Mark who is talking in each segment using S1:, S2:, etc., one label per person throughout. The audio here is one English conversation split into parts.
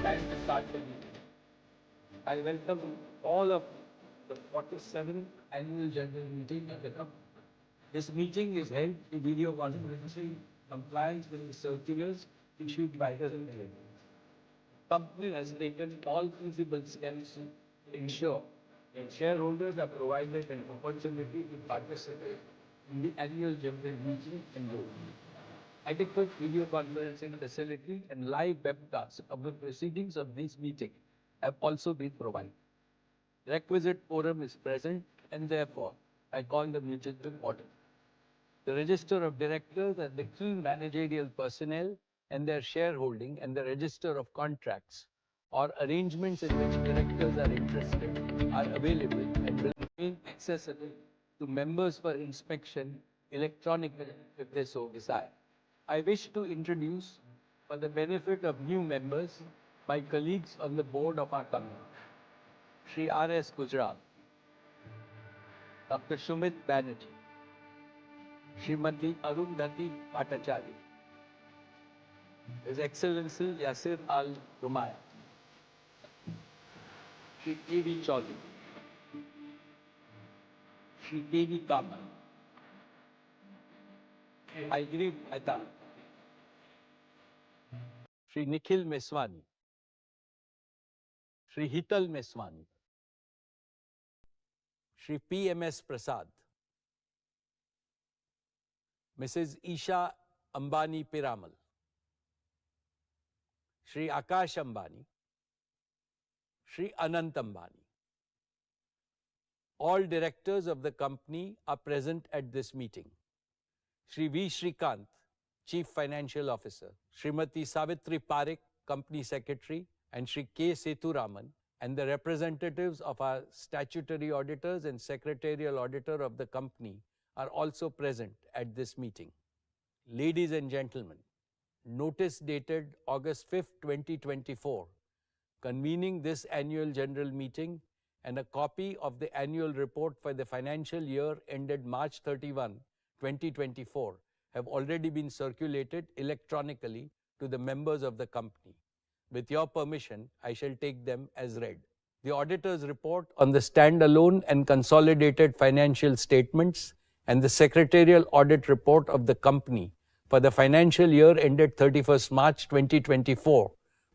S1: time to start the meeting. I welcome all of the 47th Annual General Meeting of the company. This meeting is held in video conferencing compliance with the circulars issued by the regulator. The company has taken all feasible steps to ensure that shareholders are provided an opportunity to participate in the annual general meeting and vote. Adequate video conferencing facility and live webcasts of the proceedings of this meeting have also been provided. The requisite quorum is present, and therefore I call the meeting to order. The register of directors and the key managerial personnel and their shareholding and the register of contracts or arrangements in which directors are interested are available and will remain accessible to members for inspection electronically if they so desire. I wish to introduce, for the benefit of new members, my colleagues on the board of our company. Shri R.S. Gujral, Dr. Sumit Banerjee, Srimati Arundhati Bhattacharya, His Excellency Yasir Al-Rumaya, Shri K.V. Chaudhary, Shri K.V. Kamal, Aigri Mehta, Shri Nikhil Meswani, Shri Hital Meswani, Shri P.M.S. Prasad, Mrs. Isha Ambani Piramal, Shri Akash Ambani, Shri Anant Ambani. All directors of the company are present at this meeting. Shri V. Srikanth, Chief Financial Officer, Srimati Savitri Parekh, Company Secretary, and Shri K. Sethuraman, and the representatives of our statutory auditors and secretarial auditor of the company are also present at this meeting. Ladies and gentlemen, notice dated August 5th, 2024, convening this annual general meeting and a copy of the annual report for the financial year ended March 31, 2024 have already been circulated electronically to the members of the company. With your permission, I shall take them as read. The auditor's report on the standalone and consolidated financial statements and the secretarial audit report of the company for the financial year ended 31st March 2024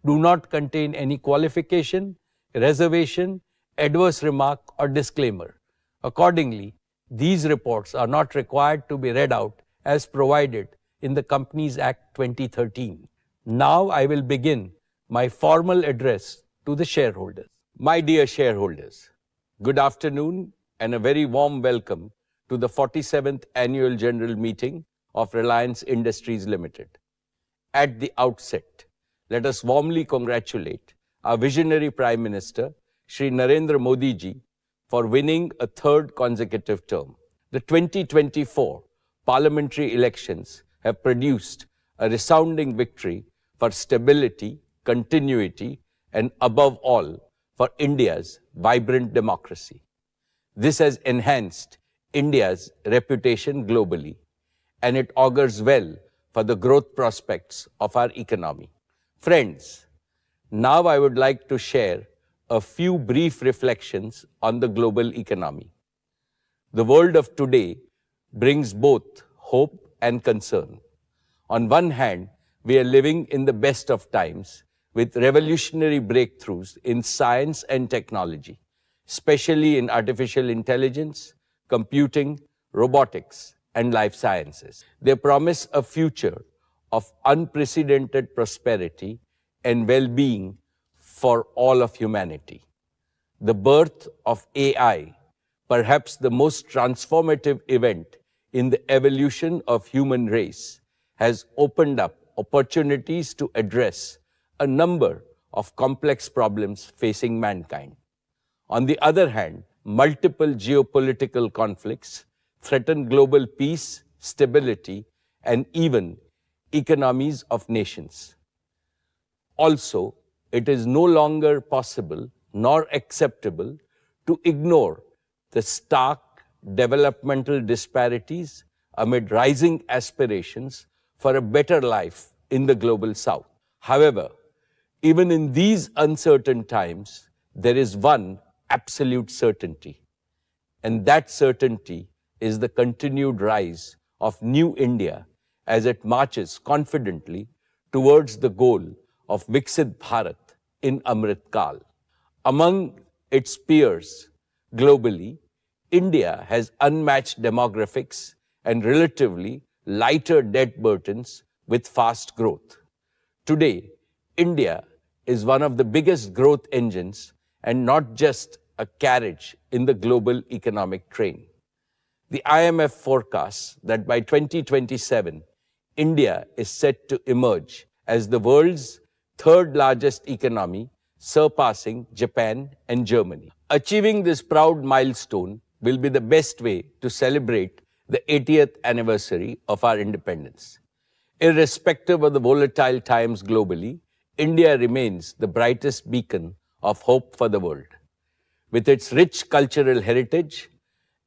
S1: do not contain any qualification, reservation, adverse remark, or disclaimer. Accordingly, these reports are not required to be read out as provided in the Companies Act 2013. Now I will begin my formal address to the shareholders. My dear shareholders, good afternoon and a very warm welcome to the 47th Annual General Meeting of Reliance Industries Limited. At the outset, let us warmly congratulate our visionary Prime Minister, Shri Narendra Modi ji, for winning a third consecutive term. The 2024 parliamentary elections have produced a resounding victory for stability, continuity, and above all, for India's vibrant democracy. This has enhanced India's reputation globally, and it augurs well for the growth prospects of our economy. Friends, now I would like to share a few brief reflections on the global economy. The world of today brings both hope and concern. On one hand, we are living in the best of times with revolutionary breakthroughs in science and technology, especially in artificial intelligence, computing, robotics, and life sciences. They promise a future of unprecedented prosperity and well-being for all of humanity. The birth of AI, perhaps the most transformative event in the evolution of human race, has opened up opportunities to address a number of complex problems facing mankind. On the other hand, multiple geopolitical conflicts threaten global peace, stability, and even economies of nations. Also, it is no longer possible nor acceptable to ignore the stark developmental disparities amid rising aspirations for a better life in the global south. However, Even in these uncertain times, there is one absolute certainty, and that certainty is the continued rise of New India as it marches confidently towards the goal of Viksit Bharat in Amrit Kal. Among its peers globally, India has unmatched demographics and relatively lighter debt burdens with fast growth. Today, India is one of the biggest growth engines and not just a carriage in the global economic train. The IMF forecasts that by 2027, India is set to emerge as the world's third largest economy, surpassing Japan and Germany. Achieving this proud milestone will be the best way to celebrate the 80th anniversary of our independence. Irrespective of the volatile times globally, India remains the brightest beacon of hope for the world. With its rich cultural heritage,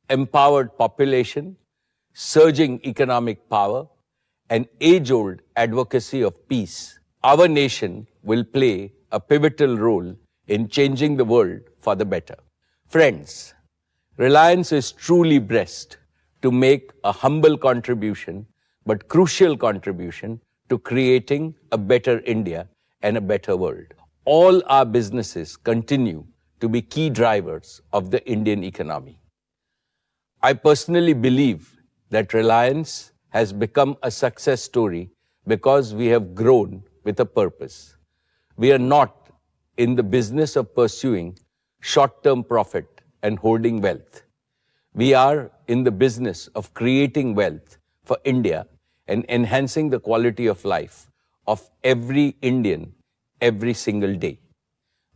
S1: empowered population, surging economic power, and age-old advocacy of peace, our nation will play a pivotal role in changing the world for the better. Friends, Reliance is truly blessed to make a humble contribution, but crucial contribution to creating a better India and a better world. All our businesses continue to be key drivers of the Indian economy. I personally believe that Reliance has become a success story because we have grown with a purpose. We are not in the business of pursuing short-term profit and holding wealth. We are in the business of creating wealth for India and enhancing the quality of life of every Indian every single day.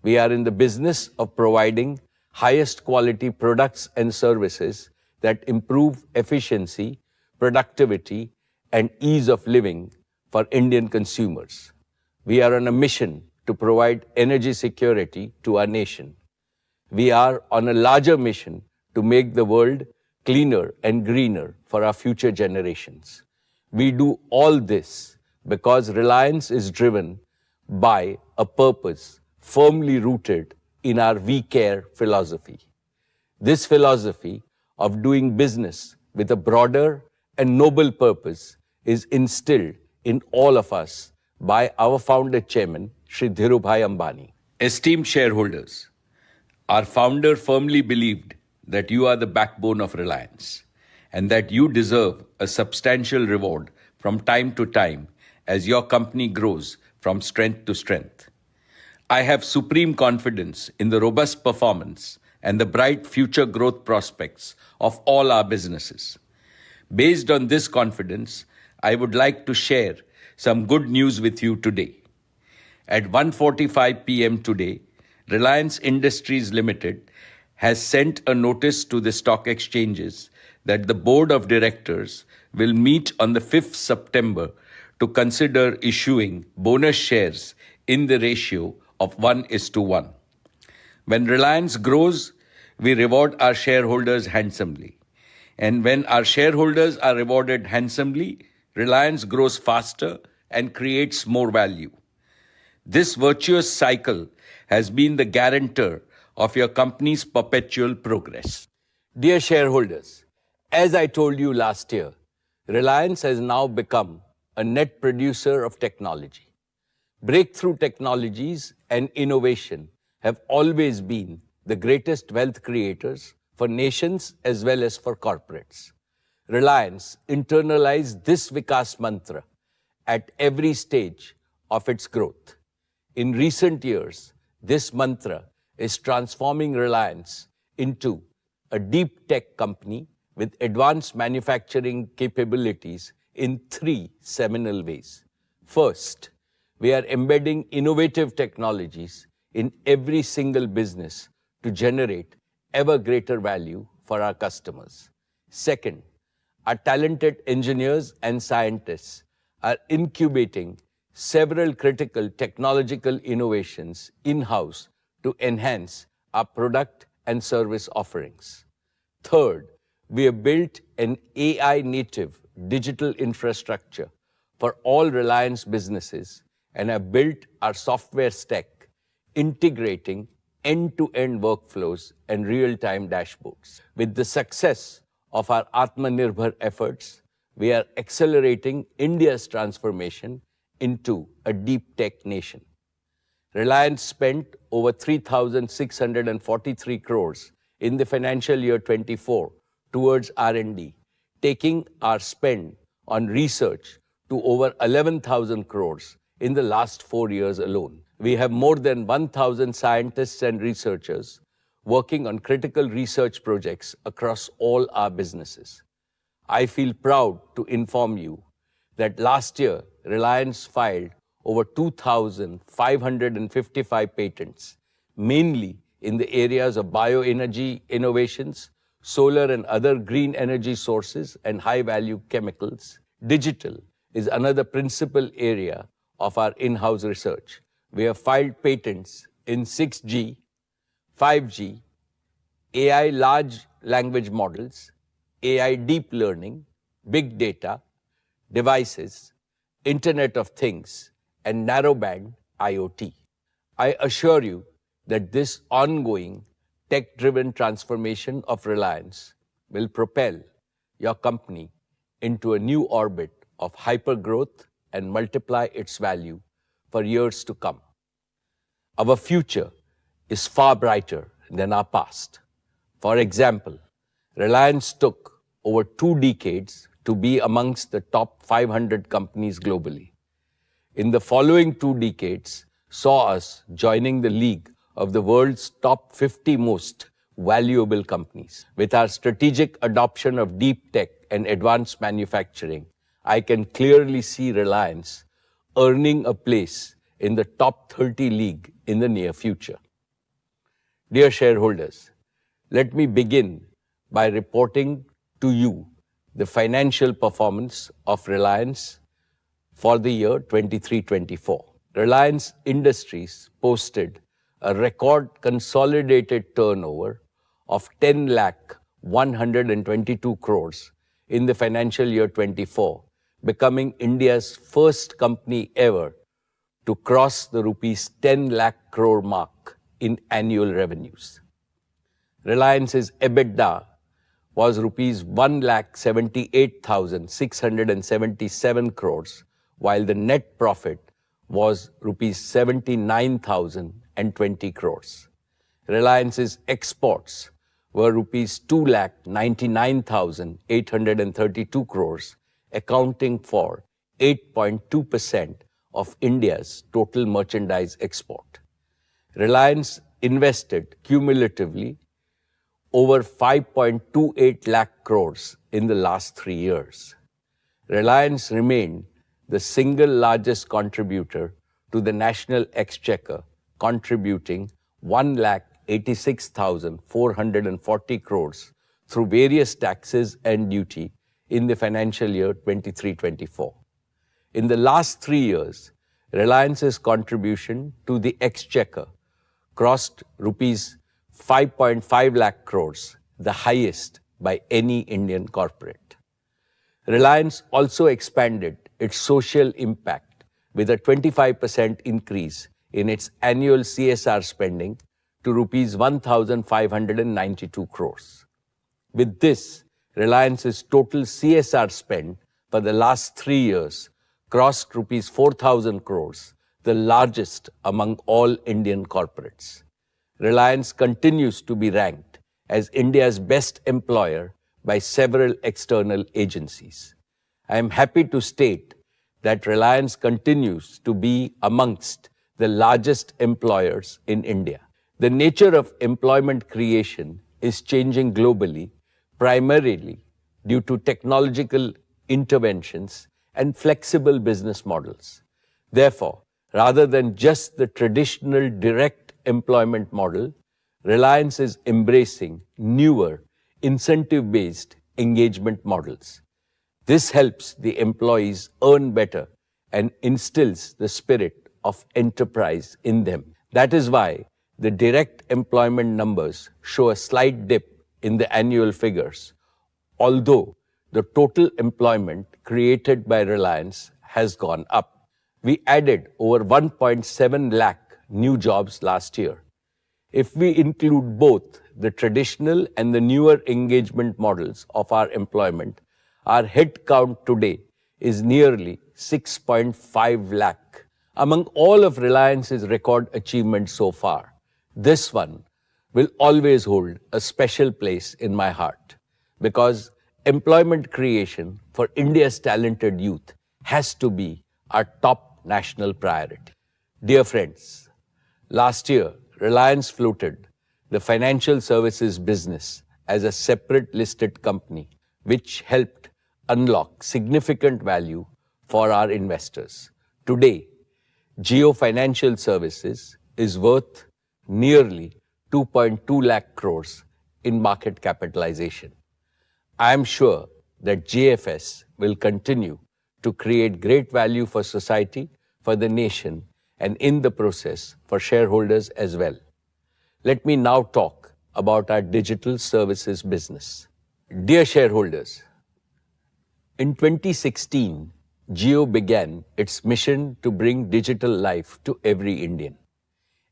S1: We are in the business of providing highest quality products and services that improve efficiency, productivity, and ease of living for Indian consumers. We are on a mission to provide energy security to our nation. We are on a larger mission to make the world cleaner and greener for our future generations. We do all this because Reliance is driven by a purpose firmly rooted in our We Care philosophy. This philosophy of doing business with a broader and noble purpose is instilled in all of us by our founder chairman, Shri Dhirubhai Ambani. Esteemed shareholders, our founder firmly believed that you are the backbone of Reliance and that you deserve a substantial reward from time to time as your company grows from strength to strength. I have supreme confidence in the robust performance and the bright future growth prospects of all our businesses. Based on this confidence, I would like to share some good news with you today. At 1:45 p.m. today, Reliance Industries Limited has sent a notice to the stock exchanges that the Board of Directors will meet on the 5th September to consider issuing bonus shares in the ratio of 1:1. When Reliance grows, we reward our shareholders handsomely. And when our shareholders are rewarded handsomely, Reliance grows faster and creates more value. This virtuous cycle has been the guarantor of your company's perpetual progress. Dear shareholders, as I told you last year, Reliance has now become a net producer of technology. Breakthrough technologies and innovation have always been the greatest wealth creators for nations as well as for corporates. Reliance internalized this Vikas mantra at every stage of its growth. In recent years, this mantra is transforming Reliance into a deep tech company with advanced manufacturing capabilities in three seminal ways. First, we are embedding innovative technologies in every single business to generate ever greater value for our customers. Second, our talented engineers and scientists are incubating several critical technological innovations in-house to enhance our product and service offerings. Third, we have built an AI-native digital infrastructure for all Reliance businesses and have built our software stack, integrating end-to-end workflows and real-time dashboards. With the success of our Atmanirbhar efforts, we are accelerating India's transformation into a deep tech nation. Reliance spent over 3,643 crores in the financial year 24 towards R&D, taking our spend on research to over 11,000 crores in the last 4 years alone. We have more than 1,000 scientists and researchers working on critical research projects across all our businesses. I feel proud to inform you that last year, Reliance filed over 2,555 patents, mainly in the areas of bioenergy innovations, solar and other green energy sources, and high-value chemicals. Digital is another principal area of our in-house research. We have filed patents in 6G, 5G, AI large language models, AI deep learning, big data, devices, Internet of Things, and narrowband IoT. I assure you that this ongoing tech-driven transformation of Reliance will propel your company into a new orbit of hypergrowth and multiply its value for years to come. Our future is far brighter than our past. For example, Reliance took over 2 decades to be amongst the top 500 companies globally. In the following 2 decades, saw us joining the league of the world's top 50 most valuable companies. With our strategic adoption of deep tech and advanced manufacturing, I can clearly see Reliance earning a place in the top 30 league in the near future. Dear shareholders, let me begin by reporting to you the financial performance of Reliance for the year 23-24. Reliance Industries posted a record consolidated turnover of 10,122 crores in the financial year 24, becoming India's first company ever to cross the rupees 10 lakh crore mark in annual revenues. Reliance's EBITDA was rupees 1,78,677 crores, while the net profit was rupees 79,020 crores. Reliance's exports were rupees 2,99,832 crores, accounting for 8.2% of India's total merchandise export. Reliance invested cumulatively over 5.28 lakh crores in the last 3 years. Reliance remained the single largest contributor to the national exchequer, contributing 1,86,440 crores through various taxes and duty in the financial year 23-24. In the last 3 years, Reliance's contribution to the exchequer crossed rupees 5.5 lakh crores, the highest by any Indian corporate. Reliance also expanded its social impact with a 25% increase in its annual CSR spending to rupees 1,592 crores. With this, Reliance's total CSR spend for the last 3 years crossed rupees 4,000 crores, the largest among all Indian corporates. Reliance continues to be ranked as India's best employer by several external agencies. I am happy to state that Reliance continues to be amongst the largest employers in India. The nature of employment creation is changing globally, primarily due to technological interventions and flexible business models. Therefore, rather than just the traditional direct employment model, Reliance is embracing newer, incentive-based engagement models. This helps the employees earn better and instills the spirit of enterprise in them. That is why the direct employment numbers show a slight dip in the annual figures, although the total employment created by Reliance has gone up. We added over 1.7 lakh new jobs last year. If we include both the traditional and the newer engagement models of our employment, our headcount today is nearly 6.5 lakh. Among all of Reliance's record achievements so far, this one will always hold a special place in my heart because employment creation for India's talented youth has to be our top national priority. Dear friends, last year, Reliance floated the financial services business as a separate listed company, which helped unlock significant value for our investors. Today, JIO Financial Services is worth nearly 2.2 lakh crores in market capitalization. I am sure that JFS will continue to create great value for society, for the nation, and in the process for shareholders as well. Let me now talk about our digital services business. Dear shareholders, in 2016, JIO began its mission to bring digital life to every Indian.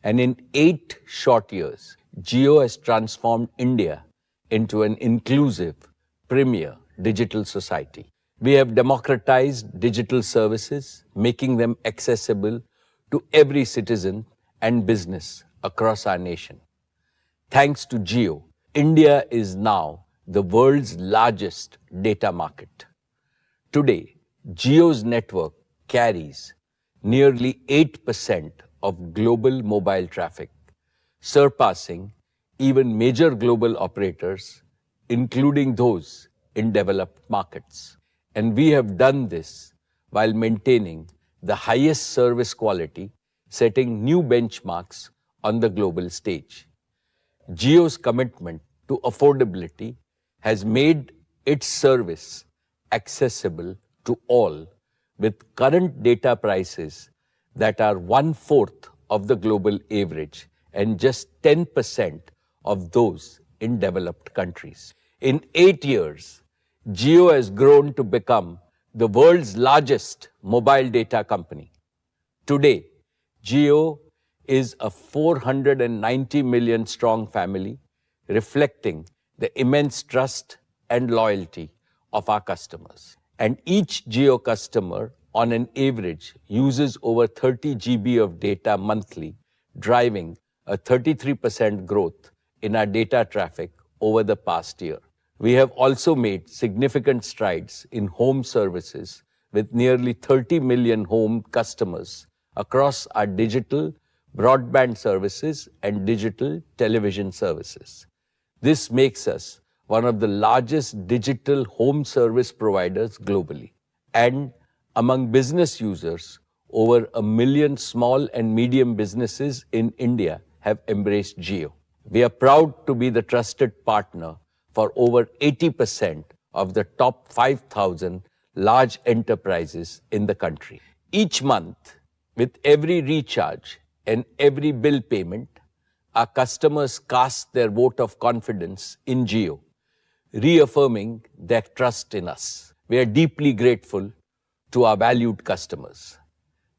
S1: And in 8 short years, JIO has transformed India into an inclusive, premier digital society. We have democratized digital services, making them accessible to every citizen and business across our nation. Thanks to JIO, India is now the world's largest data market. Today, JIO's network carries nearly 8% of global mobile traffic, surpassing even major global operators, including those in developed markets. And we have done this while maintaining the highest service quality, setting new benchmarks on the global stage. JIO's commitment to affordability has made its service accessible to all, with current data prices that are 1/4 of the global average and just 10% of those in developed countries. In 8 years, JIO has grown to become the world's largest mobile data company. Today, JIO is a 490 million strong family, reflecting the immense trust and loyalty of our customers. And each JIO customer, on an average, uses over 30 GB of data monthly, driving a 33% growth in our data traffic over the past year. We have also made significant strides in home services with nearly 30 million home customers across our digital broadband services and digital television services. This makes us one of the largest digital home service providers globally. And among business users, over 1 million small and medium businesses in India have embraced JIO. We are proud to be the trusted partner for over 80% of the top 5,000 large enterprises in the country. Each month, with every recharge and every bill payment, our customers cast their vote of confidence in JIO, reaffirming their trust in us. We are deeply grateful to our valued customers.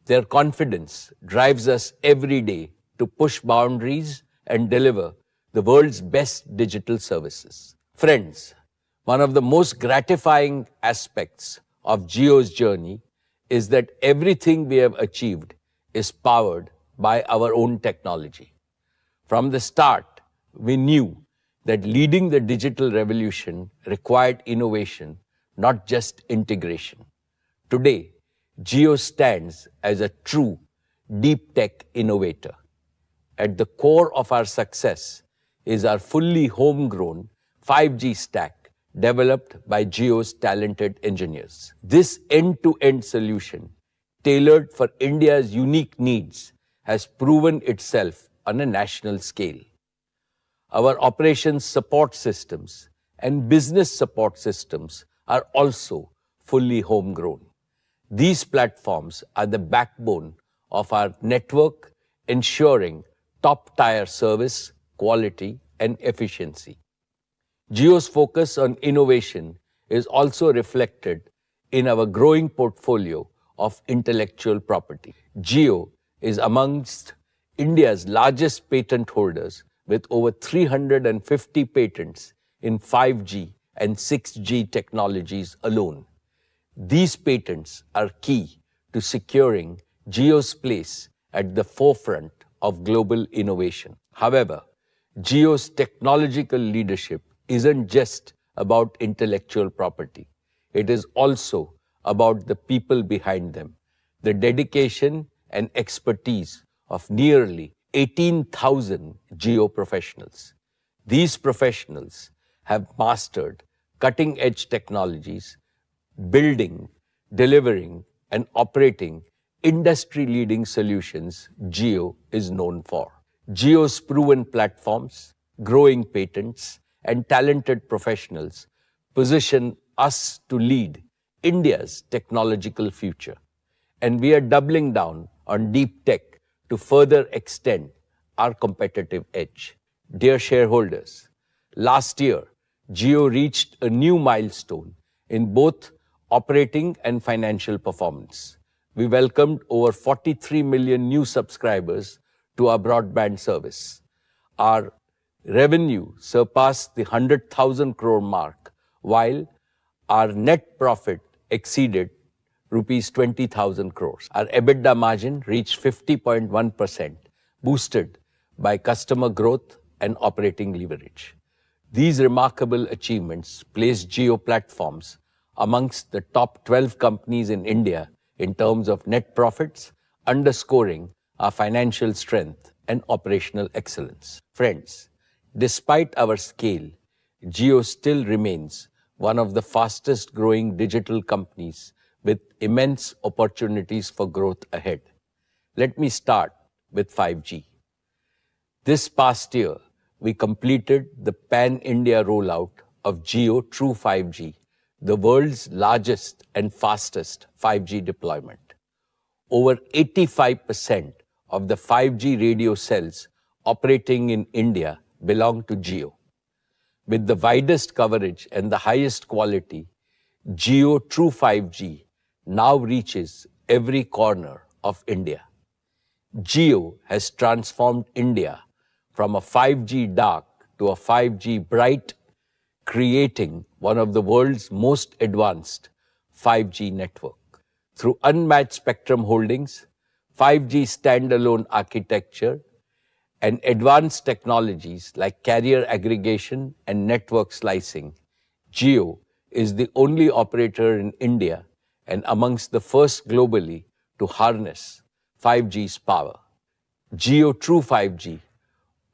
S1: Their confidence drives us every day to push boundaries and deliver the world's best digital services. Friends, one of the most gratifying aspects of JIO's journey is that everything we have achieved is powered by our own technology. From the start, we knew that leading the digital revolution required innovation, not just integration. Today, JIO stands as a true deep tech innovator. At the core of our success is our fully homegrown 5G stack developed by JIO's talented engineers. This end-to-end solution, tailored for India's unique needs, has proven itself on a national scale. Our operations support systems and business support systems are also fully homegrown. These platforms are the backbone of our network, ensuring top-tier service, quality, and efficiency. JIO's focus on innovation is also reflected in our growing portfolio of intellectual property. JIO is amongst India's largest patent holders with over 350 patents in 5G and 6G technologies alone. These patents are key to securing JIO's place at the forefront of global innovation. However, JIO's technological leadership isn't just about intellectual property. It is also about the people behind them, the dedication and expertise of nearly 18,000 JIO professionals. These professionals have mastered cutting-edge technologies, building, delivering, and operating industry-leading solutions JIO is known for. JIO's proven platforms, growing patents, and talented professionals position us to lead India's technological future. And we are doubling down on deep tech to further extend our competitive edge. Dear shareholders, last year, JIO reached a new milestone in both operating and financial performance. We welcomed over 43 million new subscribers to our broadband service. Our revenue surpassed the 100,000 crore mark, while our net profit exceeded rupees 20,000 crores. Our EBITDA margin reached 50.1%, boosted by customer growth and operating leverage. These remarkable achievements place JIO Platforms amongst the top 12 companies in India in terms of net profits, underscoring our financial strength and operational excellence. Friends, despite our scale, JIO still remains one of the fastest growing digital companies with immense opportunities for growth ahead. Let me start with 5G. This past year, we completed the pan-India rollout of JIO True 5G, the world's largest and fastest 5G deployment. Over 85% of the 5G radio cells operating in India belong to JIO. With the widest coverage and the highest quality, JIO True 5G now reaches every corner of India. JIO has transformed India from a 5G dark to a 5G bright, creating one of the world's most advanced 5G network. Through unmatched spectrum holdings, 5G standalone architecture, and advanced technologies like carrier aggregation and network slicing, JIO is the only operator in India and amongst the first globally to harness 5G's power. JIO True 5G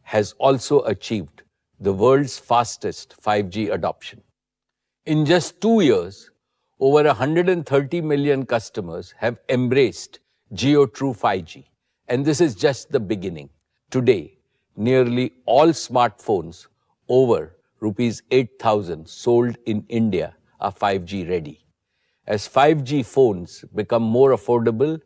S1: has also achieved the world's fastest 5G adoption. In just 2 years, over 130 million customers have embraced JIO True 5G, and this is just the beginning. Today, nearly all smartphones over rupees 8,000 sold in India are 5G ready. As 5G phones become more affordable,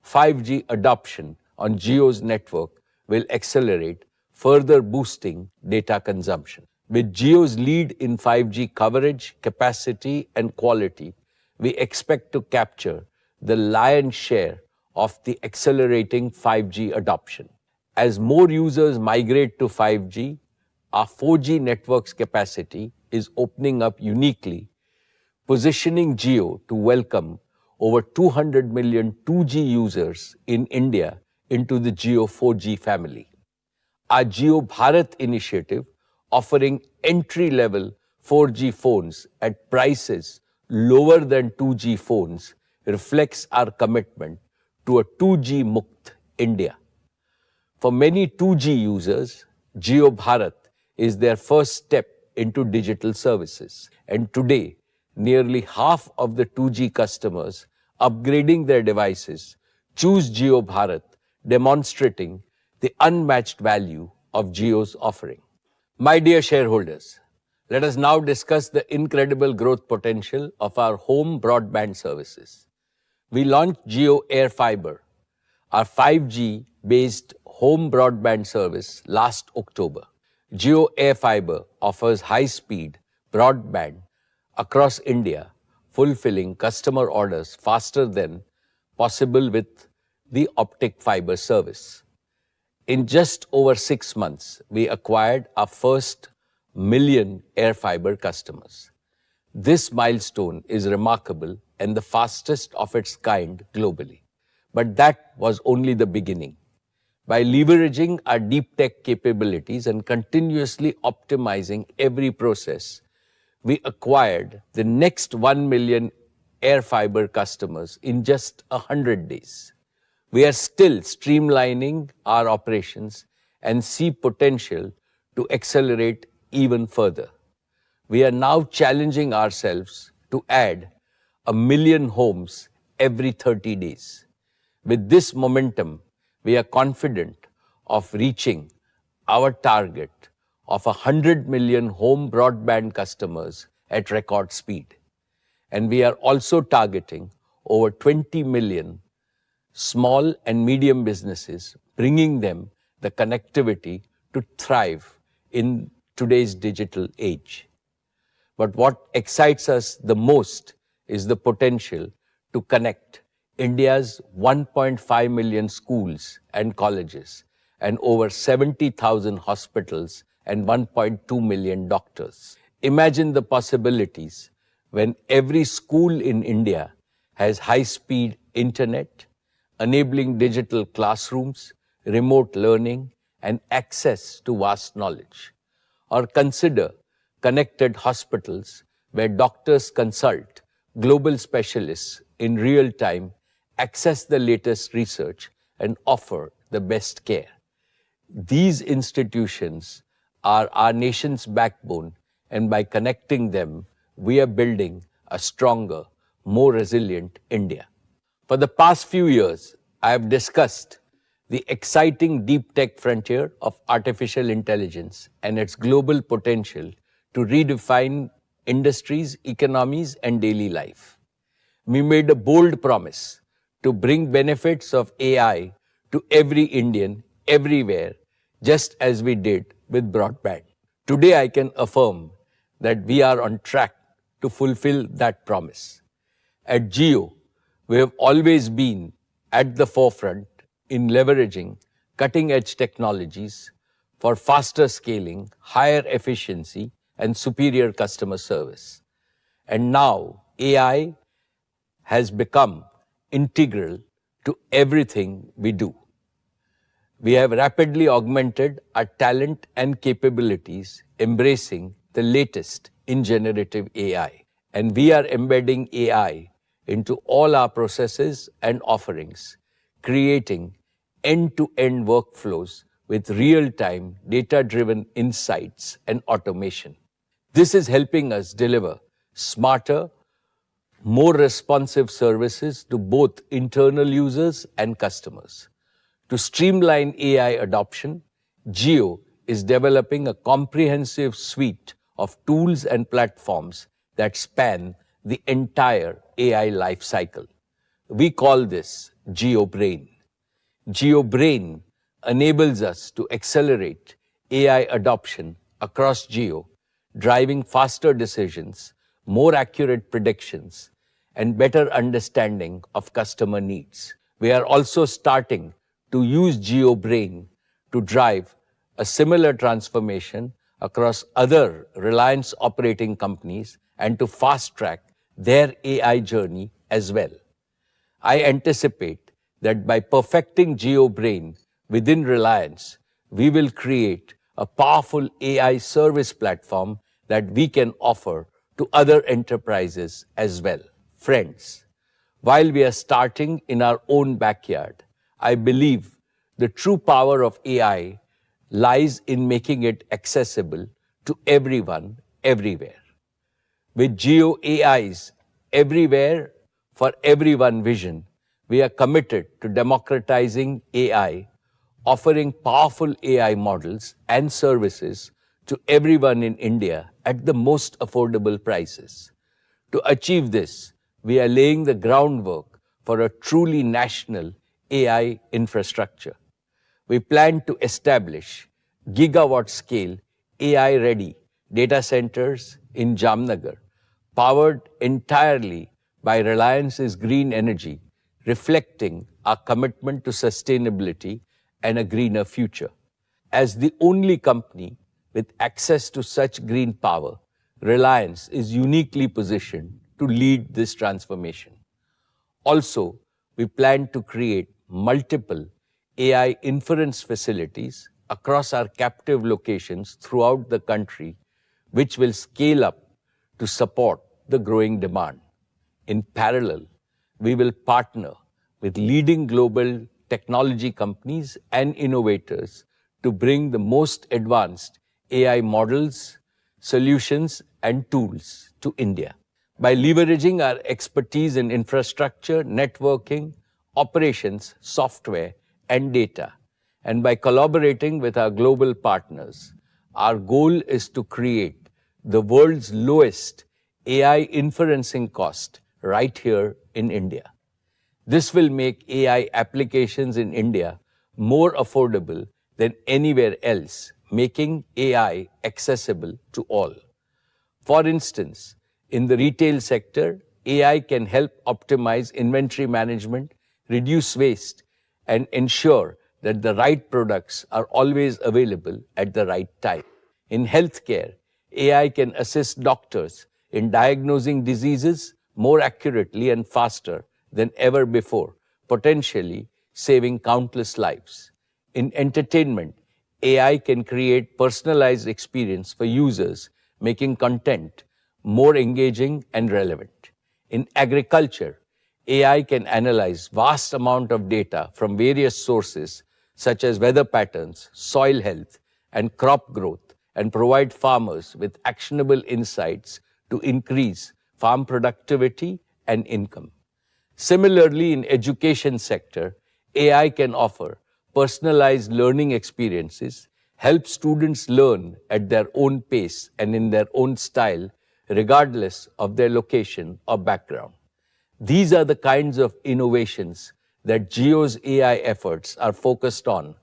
S1: 5G adoption on JIO's network will accelerate, further boosting data consumption. With JIO's lead in 5G coverage, capacity, and quality, we expect to capture the lion's share of the accelerating 5G adoption. As more users migrate to 5G, our 4G network's capacity is opening up uniquely, positioning JIO to welcome over 200 million 2G users in India into the JIO 4G family. Our JIO Bharat initiative, offering entry-level 4G phones at prices lower than 2G phones, reflects our commitment to a 2G Mukt India. For many 2G users, JIO Bharat is their first step into digital services. And today, nearly half of the 2G customers upgrading their devices choose JIO Bharat, demonstrating the unmatched value of JIO's offering. My dear shareholders, let us now discuss the incredible growth potential of our home broadband services. We launched JIO Air Fiber, our 5G-based home broadband service, last October. JIO Air Fiber offers high-speed broadband across India, fulfilling customer orders faster than possible with the optic fiber service. In just over 6 months, we acquired our first million air fiber customers. This milestone is remarkable and the fastest of its kind globally. But that was only the beginning. By leveraging our deep tech capabilities and continuously optimizing every process, we acquired the next 1 million air fiber customers in just 100 days. We are still streamlining our operations and see potential to accelerate even further. We are now challenging ourselves to add 1 million homes every 30 days. With this momentum, we are confident of reaching our target of 100 million home broadband customers at record speed. And we are also targeting over 20 million small and medium businesses, bringing them the connectivity to thrive in today's digital age. But what excites us the most is the potential to connect India's 1.5 million schools and colleges and over 70,000 hospitals and 1.2 million doctors. Imagine the possibilities when every school in India has high-speed internet, enabling digital classrooms, remote learning, and access to vast knowledge. Or consider connected hospitals where doctors consult global specialists in real time, access the latest research, and offer the best care. These institutions are our nation's backbone, and by connecting them, we are building a stronger, more resilient India. For the past few years, I have discussed the exciting deep tech frontier of artificial intelligence and its global potential to redefine industries, economies, and daily life. We made a bold promise to bring benefits of AI to every Indian, everywhere, just as we did with broadband. Today, I can affirm that we are on track to fulfill that promise. At JIO, we have always been at the forefront in leveraging cutting-edge technologies for faster scaling, higher efficiency, and superior customer service. And now, AI has become integral to everything we do. We have rapidly augmented our talent and capabilities, embracing the latest in generative AI. And we are embedding AI into all our processes and offerings, creating end-to-end workflows with real-time, data-driven insights and automation. This is helping us deliver smarter, more responsive services to both internal users and customers. To streamline AI adoption, JIO is developing a comprehensive suite of tools and platforms that span the entire AI lifecycle. We call this JIO Brain. JIO Brain enables us to accelerate AI adoption across JIO, driving faster decisions, more accurate predictions, and better understanding of customer needs. We are also starting to use JIO Brain to drive a similar transformation across other Reliance operating companies and to fast-track their AI journey as well. I anticipate that by perfecting JIO Brain within Reliance, we will create a powerful AI service platform that we can offer to other enterprises as well. Friends, while we are starting in our own backyard, I believe the true power of AI lies in making it accessible to everyone, everywhere. With JIO AI's everywhere for everyone vision, we are committed to democratizing AI, offering powerful AI models and services to everyone in India at the most affordable prices. To achieve this, we are laying the groundwork for a truly national AI infrastructure. We plan to establish gigawatt-scale AI-ready data centers in Jamnagar, powered entirely by Reliance's green energy, reflecting our commitment to sustainability and a greener future. As the only company with access to such green power, Reliance is uniquely positioned to lead this transformation. Also, we plan to create multiple AI inference facilities across our captive locations throughout the country, which will scale up to support the growing demand. In parallel, we will partner with leading global technology companies and innovators to bring the most advanced AI models, solutions, and tools to India. By leveraging our expertise in infrastructure, networking, operations, software, and data, and by collaborating with our global partners, our goal is to create the world's lowest AI inferencing cost right here in India. This will make AI applications in India more affordable than anywhere else, making AI accessible to all. For instance, in the retail sector, AI can help optimize inventory management, reduce waste, and ensure that the right products are always available at the right time. In healthcare, AI can assist doctors in diagnosing diseases more accurately and faster than ever before, potentially saving countless lives. In entertainment, AI can create personalized experience for users, making content more engaging and relevant. In agriculture, AI can analyze vast amount of data from various sources such as weather patterns, soil health, and crop growth, and provide farmers with actionable insights to increase farm productivity and income. Similarly, in education sector, AI can offer personalized learning experiences, help students learn at their own pace and in their own style, regardless of their location or background. These are the kinds of innovations that JIO's AI efforts are focused on,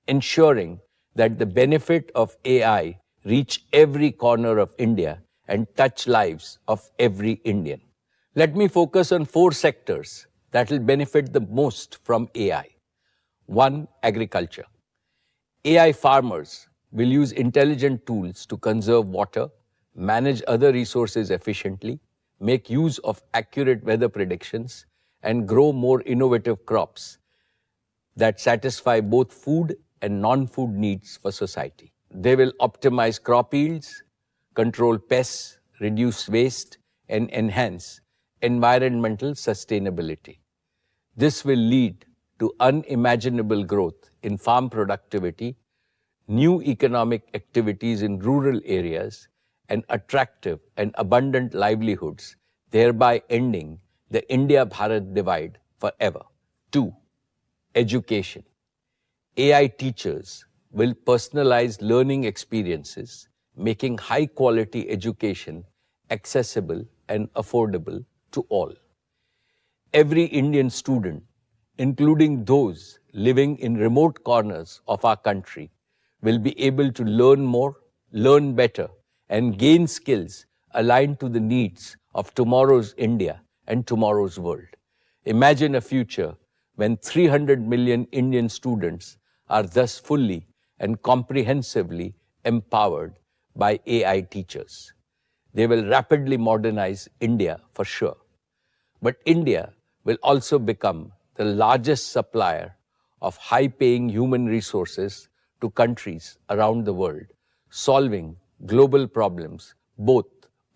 S1: ensuring that the benefit of AI reach every corner of India and touch lives of every Indian. Let me focus on 4 sectors that will benefit the most from AI. 1. Agriculture. AI farmers will use intelligent tools to conserve water, manage other resources efficiently, make use of accurate weather predictions, and grow more innovative crops that satisfy both food and non-food needs for society. They will optimize crop yields, control pests, reduce waste, and enhance environmental sustainability. This will lead to unimaginable growth in farm productivity, new economic activities in rural areas, and attractive and abundant livelihoods, thereby ending the India-Bharat divide forever. 2. Education. AI teachers will personalize learning experiences, making high-quality education accessible and affordable to all. Every Indian student, including those living in remote corners of our country, will be able to learn more, learn better, and gain skills aligned to the needs of tomorrow's India and tomorrow's world. Imagine a future when 300 million Indian students are thus fully and comprehensively empowered by AI teachers. They will rapidly modernize India for sure. But India will also become the largest supplier of high-paying human resources to countries around the world, solving global problems both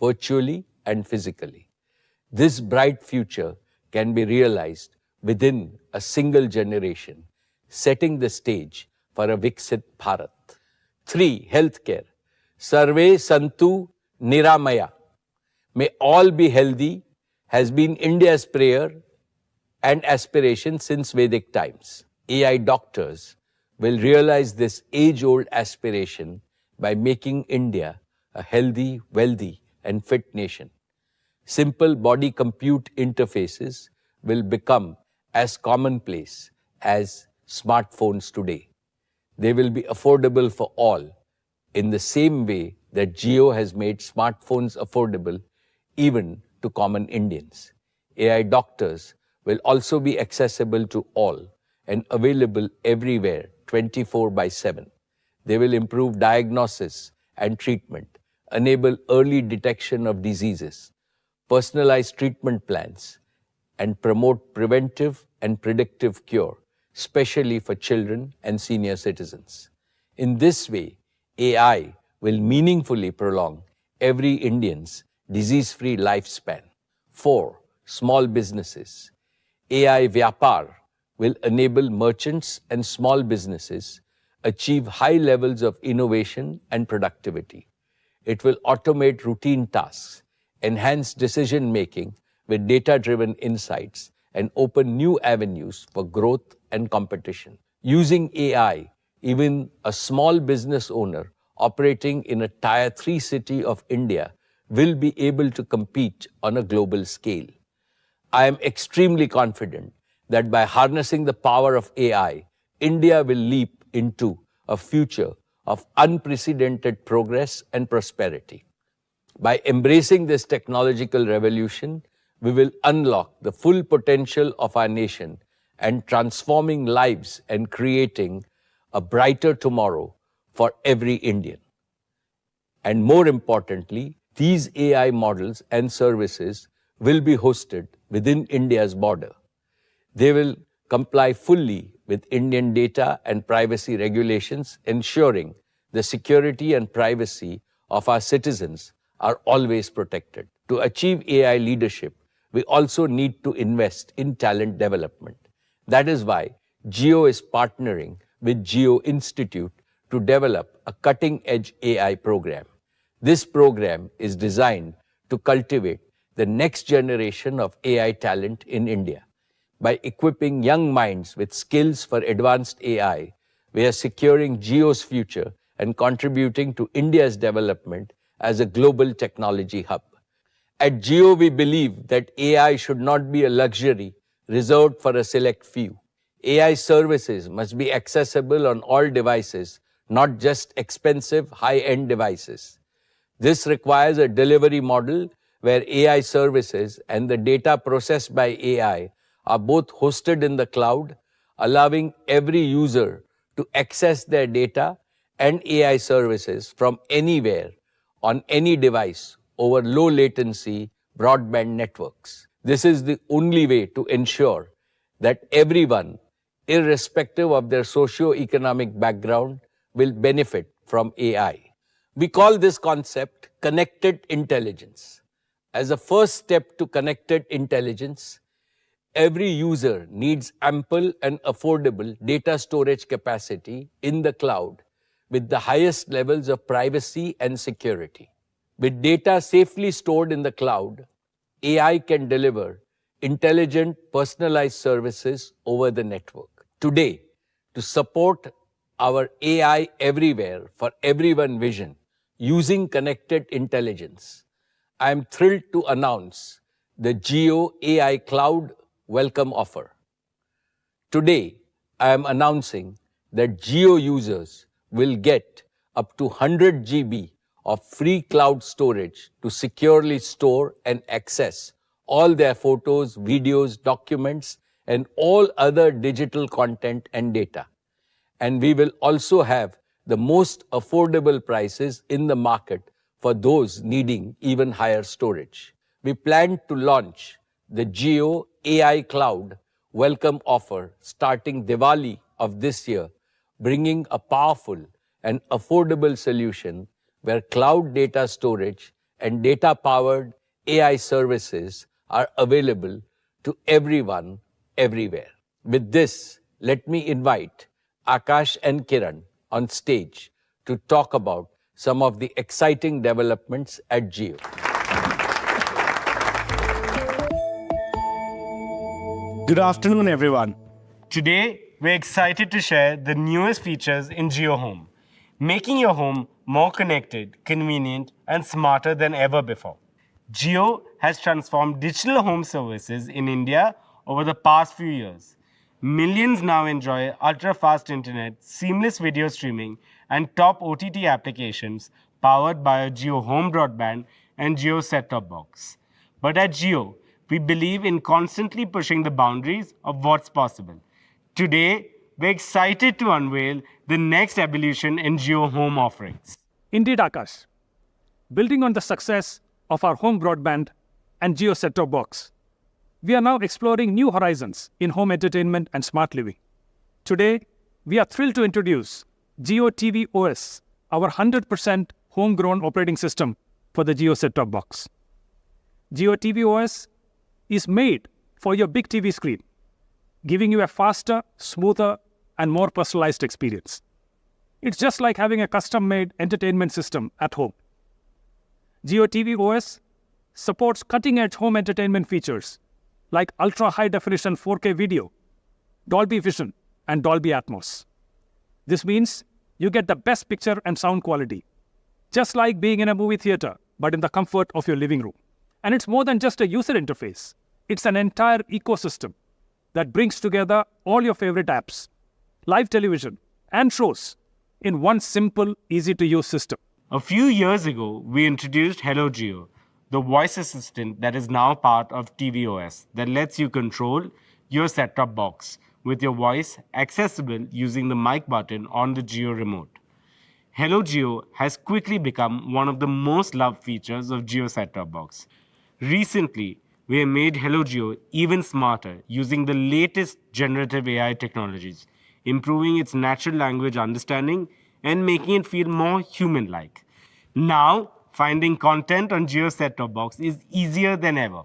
S1: virtually and physically. This bright future can be realized within a single generation, setting the stage for a Viksit Bharat. 3. Healthcare. Sarve Santu Niramaya. May all be healthy has been India's prayer and aspiration since Vedic times. AI doctors will realize this age-old aspiration by making India a healthy, wealthy, and fit nation. Simple body-compute interfaces will become as commonplace as smartphones today. They will be affordable for all in the same way that JIO has made smartphones affordable even to common Indians. AI doctors will also be accessible to all and available everywhere 24/7. They will improve diagnosis and treatment, enable early detection of diseases, personalized treatment plans, and promote preventive and predictive cure, especially for children and senior citizens. In this way, AI will meaningfully prolong every Indian's disease-free lifespan. 4. Small businesses. AI Vyapar will enable merchants and small businesses achieve high levels of innovation and productivity. It will automate routine tasks, enhance decision-making with data-driven insights, and open new avenues for growth and competition. Using AI, even a small business owner operating in a Tier 3 city of India will be able to compete on a global scale. I am extremely confident that by harnessing the power of AI, India will leap into a future of unprecedented progress and prosperity. By embracing this technological revolution, we will unlock the full potential of our nation and transforming lives and creating a brighter tomorrow for every Indian. And more importantly, these AI models and services will be hosted within India's border. They will comply fully with Indian data and privacy regulations, ensuring the security and privacy of our citizens are always protected. To achieve AI leadership, we also need to invest in talent development. That is why JIO is partnering with JIO Institute to develop a cutting-edge AI program. This program is designed to cultivate the next generation of AI talent in India. By equipping young minds with skills for advanced AI, we are securing JIO's future and contributing to India's development as a global technology hub. At JIO, we believe that AI should not be a luxury reserved for a select few. AI services must be accessible on all devices, not just expensive, high-end devices. This requires a delivery model where AI services and the data processed by AI are both hosted in the cloud, allowing every user to access their data and AI services from anywhere on any device over low latency broadband networks. This is the only way to ensure that everyone, irrespective of their socio-economic background, will benefit from AI. We call this concept connected intelligence. As a first step to connected intelligence, every user needs ample and affordable data storage capacity in the cloud with the highest levels of privacy and security. With data safely stored in the cloud, AI can deliver intelligent, personalized services over the network. Today, to support our AI everywhere for everyone vision using connected intelligence, I am thrilled to announce the JIO AI-Cloud welcome offer. Today, I am announcing that JIO users will get up to 100 GB of free cloud storage to securely store and access all their photos, videos, documents, and all other digital content and data. And we will also have the most affordable prices in the market for those needing even higher storage. We plan to launch the JIO AI-Cloud welcome offer starting Diwali of this year, bringing a powerful and affordable solution where cloud data storage and data-powered AI services are available to everyone, everywhere. With this, let me invite Akash and Kiran on stage to talk about some of the exciting developments at JIO.
S2: Good afternoon, everyone. Today, we're excited to share the newest features in JIO Home, making your home more connected, convenient, and smarter than ever before. JIO has transformed digital home services in India over the past few years. Millions now enjoy ultra-fast internet, seamless video streaming, and top OTT applications powered by a JIO Home Broadband and JIO Set-Top Box. But at JIO, we believe in constantly pushing the boundaries of what's possible. Today, we're excited to unveil the next evolution in JIO Home offerings.
S3: Indeed, Akash. Building on the success of our home broadband and JIO set-top box, we are now exploring new horizons in home entertainment and smart living. Today, we are thrilled to introduce JIO TV OS, our 100% homegrown operating system for the JIO set-top box. JIO TV OS is made for your big TV screen, giving you a faster, smoother, and more personalized experience. It's just like having a custom-made entertainment system at home. JIO TV OS supports cutting-edge home entertainment features like ultra-high-definition 4K video, Dolby Vision, and Dolby Atmos. This means you get the best picture and sound quality, just like being in a movie theater, but in the comfort of your living room. And it's more than just a user interface. It's an entire ecosystem that brings together all your favorite apps, live television, and shows in one simple, easy-to-use system.
S2: A few years ago, we introduced Hello JIO, the voice assistant that is now part of tvOS that lets you control your set-top box with your voice accessible using the mic button on the JIO remote. Hello JIO has quickly become one of the most loved features of JIO set-top box. Recently, we have made Hello JIO even smarter using the latest generative AI technologies, improving its natural language understanding and making it feel more human-like. Now, finding content on JIO set-top box is easier than ever.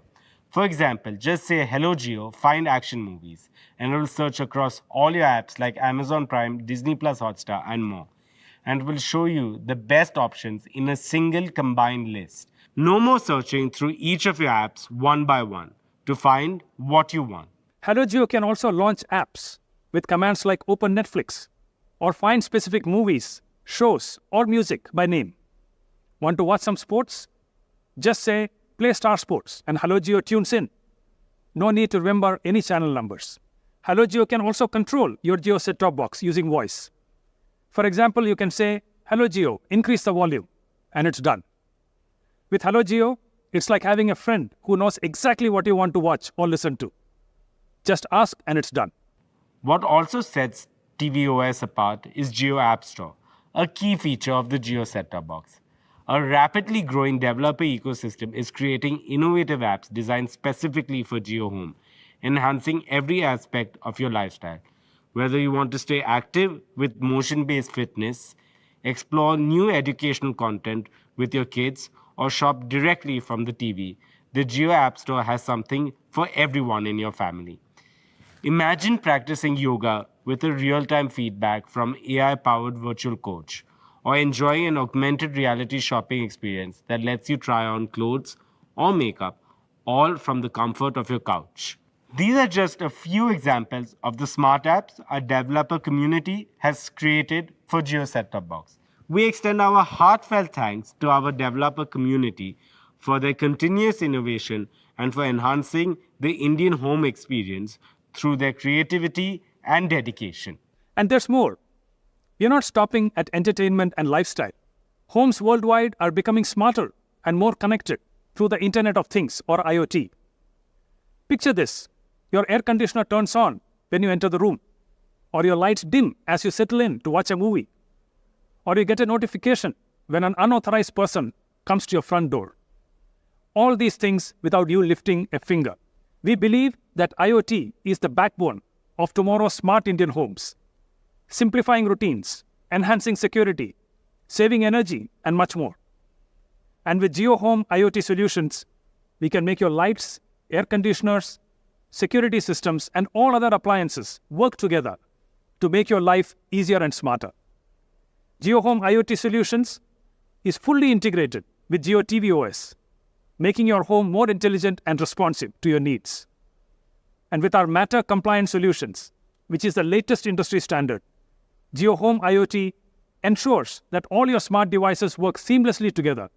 S2: For example, just say Hello JIO, find action movies, and it will search across all your apps like Amazon Prime, Disney Plus Hotstar, and more. And it will show you the best options in a single combined list. No more searching through each of your apps one by one to find what you want.
S3: Hello JIO can also launch apps with commands like Open Netflix or find specific movies, shows, or music by name. Want to watch some sports? Just say, play Star Sports, and Hello JIO tunes in. No need to remember any channel numbers. Hello JIO can also control your JIO set-top box using voice. For example, you can say, Hello JIO, increase the volume, and it's done. With Hello JIO, it's like having a friend who knows exactly what you want to watch or listen to. Just ask and it's done.
S2: What also sets tvOS apart is JIO App Store, a key feature of the JIO set-top box. A rapidly growing developer ecosystem is creating innovative apps designed specifically for JIO Home, enhancing every aspect of your lifestyle. Whether you want to stay active with motion-based fitness, explore new educational content with your kids, or shop directly from the TV, the JIO App Store has something for everyone in your family. Imagine practicing yoga with a real-time feedback from AI-powered virtual coach, or enjoying an augmented reality shopping experience that lets you try on clothes or makeup, all from the comfort of your couch. These are just a few examples of the smart apps our developer community has created for JIO set-top box. We extend our heartfelt thanks to our developer community for their continuous innovation and for enhancing the Indian home experience through their creativity and dedication.
S3: And there's more. We're not stopping at entertainment and lifestyle. Homes worldwide are becoming smarter and more connected through the Internet of Things or IoT. Picture this. Your air conditioner turns on when you enter the room, or your lights dim as you settle in to watch a movie, or you get a notification when an unauthorized person comes to your front door. All these things without you lifting a finger. We believe that IoT is the backbone of tomorrow's smart Indian homes, simplifying routines, enhancing security, saving energy, and much more. And with JIO Home IoT solutions, we can make your lights, air conditioners, security systems, and all other appliances work together to make your life easier and smarter. JIO Home IoT Solutions is fully integrated with JIO TV OS, making your home more intelligent and responsive to your needs. And with our Matter-compliant solutions, which is the latest industry standard, JIO Home IoT ensures that all your smart devices work seamlessly together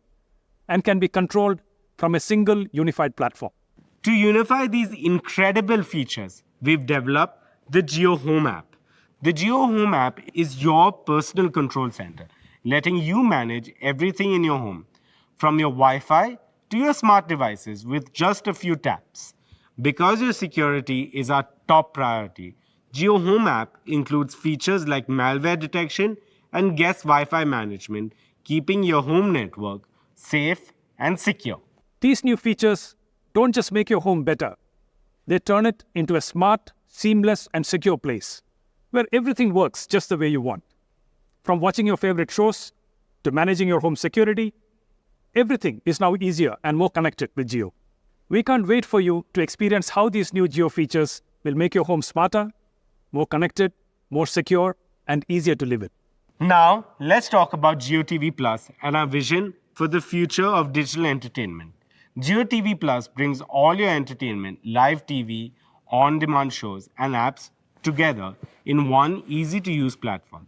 S3: and can be controlled from a single unified platform.
S2: To unify these incredible features, we've developed the JIO Home app. The JIO Home app is your personal control center, letting you manage everything in your home, from your Wi-Fi to your smart devices with just a few taps. Because your security is our top priority, JIO Home app includes features like malware detection and guest Wi-Fi management, keeping your home network safe and secure.
S3: These new features don't just make your home better, they turn it into a smart, seamless, and secure place where everything works just the way you want. From watching your favorite shows to managing your home security, everything is now easier and more connected with JIO. We can't wait for you to experience how these new JIO features will make your home smarter, more connected, more secure, and easier to live in.
S2: Now, let's talk about JIO TV Plus and our vision for the future of digital entertainment. JIO TV Plus brings all your entertainment, live TV, on-demand shows, and apps together in one easy-to-use platform.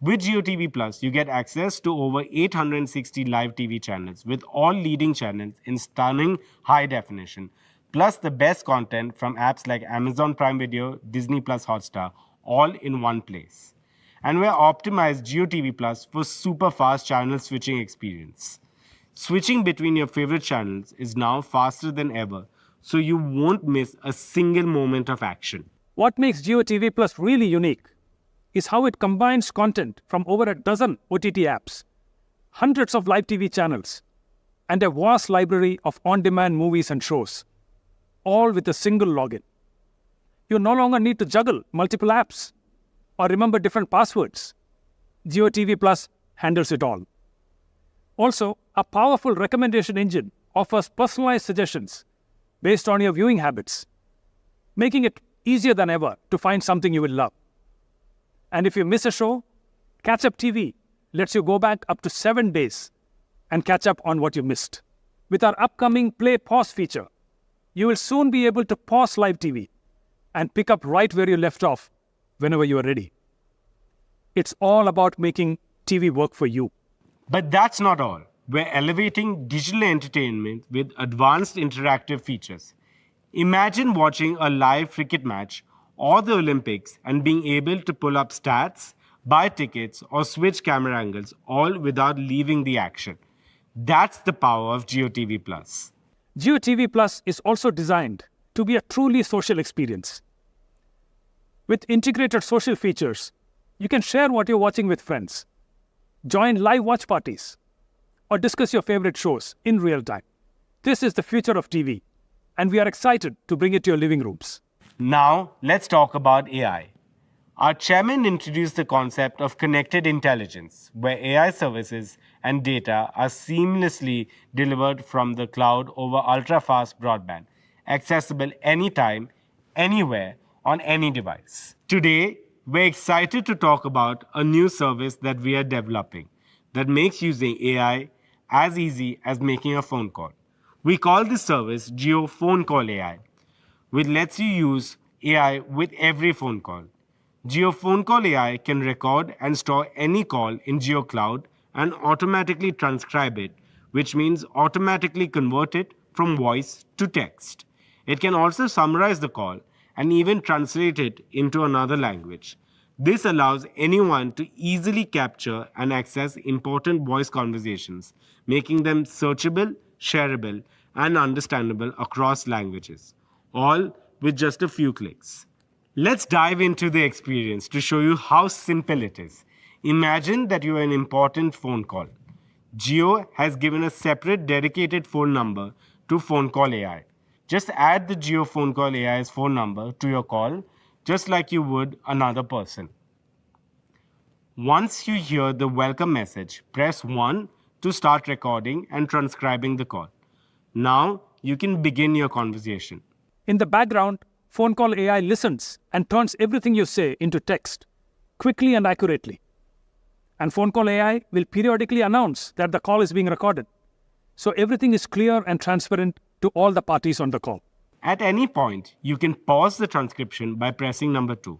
S2: With JIO TV Plus, you get access to over 860 live TV channels with all leading channels in stunning high definition, plus the best content from apps like Amazon Prime Video, Disney Plus Hotstar, all in one place. And we're optimized JIO TV Plus for super fast channel switching experience. Switching between your favorite channels is now faster than ever, so you won't miss a single moment of action.
S3: What makes JIO TV Plus really unique is how it combines content from over a dozen OTT apps, hundreds of live TV channels, and a vast library of on-demand movies and shows, all with a single login. You no longer need to juggle multiple apps or remember different passwords. JIO TV Plus handles it all. Also, a powerful recommendation engine offers personalized suggestions based on your viewing habits, making it easier than ever to find something you will love. And if you miss a show, Catch Up TV lets you go back up to 7 days and catch up on what you missed. With our upcoming Play Pause feature, you will soon be able to pause live TV and pick up right where you left off whenever you are ready. It's all about making TV work for you.
S2: But that's not all. We're elevating digital entertainment with advanced interactive features. Imagine watching a live cricket match or the Olympics and being able to pull up stats, buy tickets, or switch camera angles, all without leaving the action. That's the power of JIO TV Plus.
S3: JIO TV Plus is also designed to be a truly social experience. With integrated social features, you can share what you're watching with friends, join live watch parties, or discuss your favorite shows in real time. This is the future of TV, and we are excited to bring it to your living rooms.
S2: Now, let's talk about AI. Our chairman introduced the concept of connected intelligence, where AI services and data are seamlessly delivered from the cloud over ultra-fast broadband, accessible anytime, anywhere, on any device. Today, we're excited to talk about a new service that we are developing that makes using AI as easy as making a phone call. We call this service JIO Phone Call AI, which lets you use AI with every phone call. JIO Phone Call AI can record and store any call in JIO Cloud and automatically transcribe it, which means automatically convert it from voice to text. It can also summarize the call and even translate it into another language. This allows anyone to easily capture and access important voice conversations, making them searchable, shareable, and understandable across languages, all with just a few clicks. Let's dive into the experience to show you how simple it is. Imagine that you are an important phone call. JIO has given a separate dedicated phone number to Phone Call AI. Just add the JIO Phone Call AI's phone number to your call, just like you would another person. Once you hear the welcome message, press 1 to start recording and transcribing the call. Now you can begin your conversation.
S3: In the background, Phone Call AI listens and turns everything you say into text, quickly and accurately. And Phone Call AI will periodically announce that the call is being recorded, so everything is clear and transparent to all the parties on the call.
S2: At any point, you can pause the transcription by pressing number 2.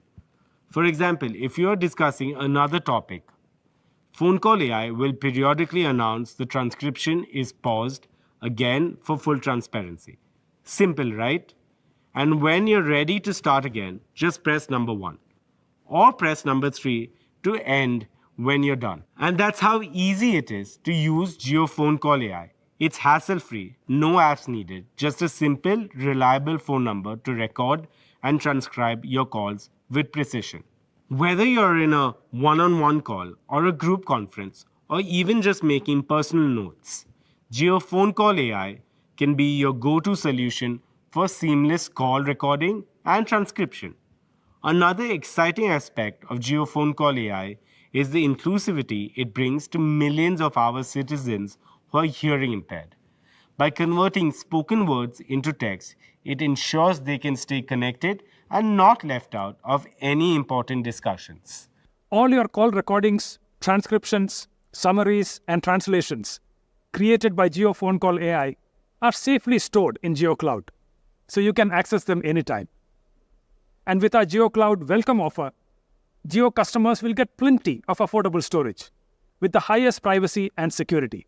S2: For example, if you are discussing another topic, Phone Call AI will periodically announce the transcription is paused again for full transparency. Simple, right? And when you're ready to start again, just press number 1 or press number 3 to end when you're done. And that's how easy it is to use JIO Phone Call AI. It's hassle-free, no apps needed, just a simple, reliable phone number to record and transcribe your calls with precision. Whether you're in a one-on-one call or a group conference or even just making personal notes, JIO Phone Call AI can be your go-to solution for seamless call recording and transcription. Another exciting aspect of JIO Phone Call AI is the inclusivity it brings to millions of our citizens who are hearing impaired. By converting spoken words into text, it ensures they can stay connected and not left out of any important discussions.
S3: All your call recordings, transcriptions, summaries, and translations created by JIO Phone Call AI are safely stored in JIO Cloud, so you can access them anytime. And with our JIO Cloud welcome offer, JIO customers will get plenty of affordable storage with the highest privacy and security.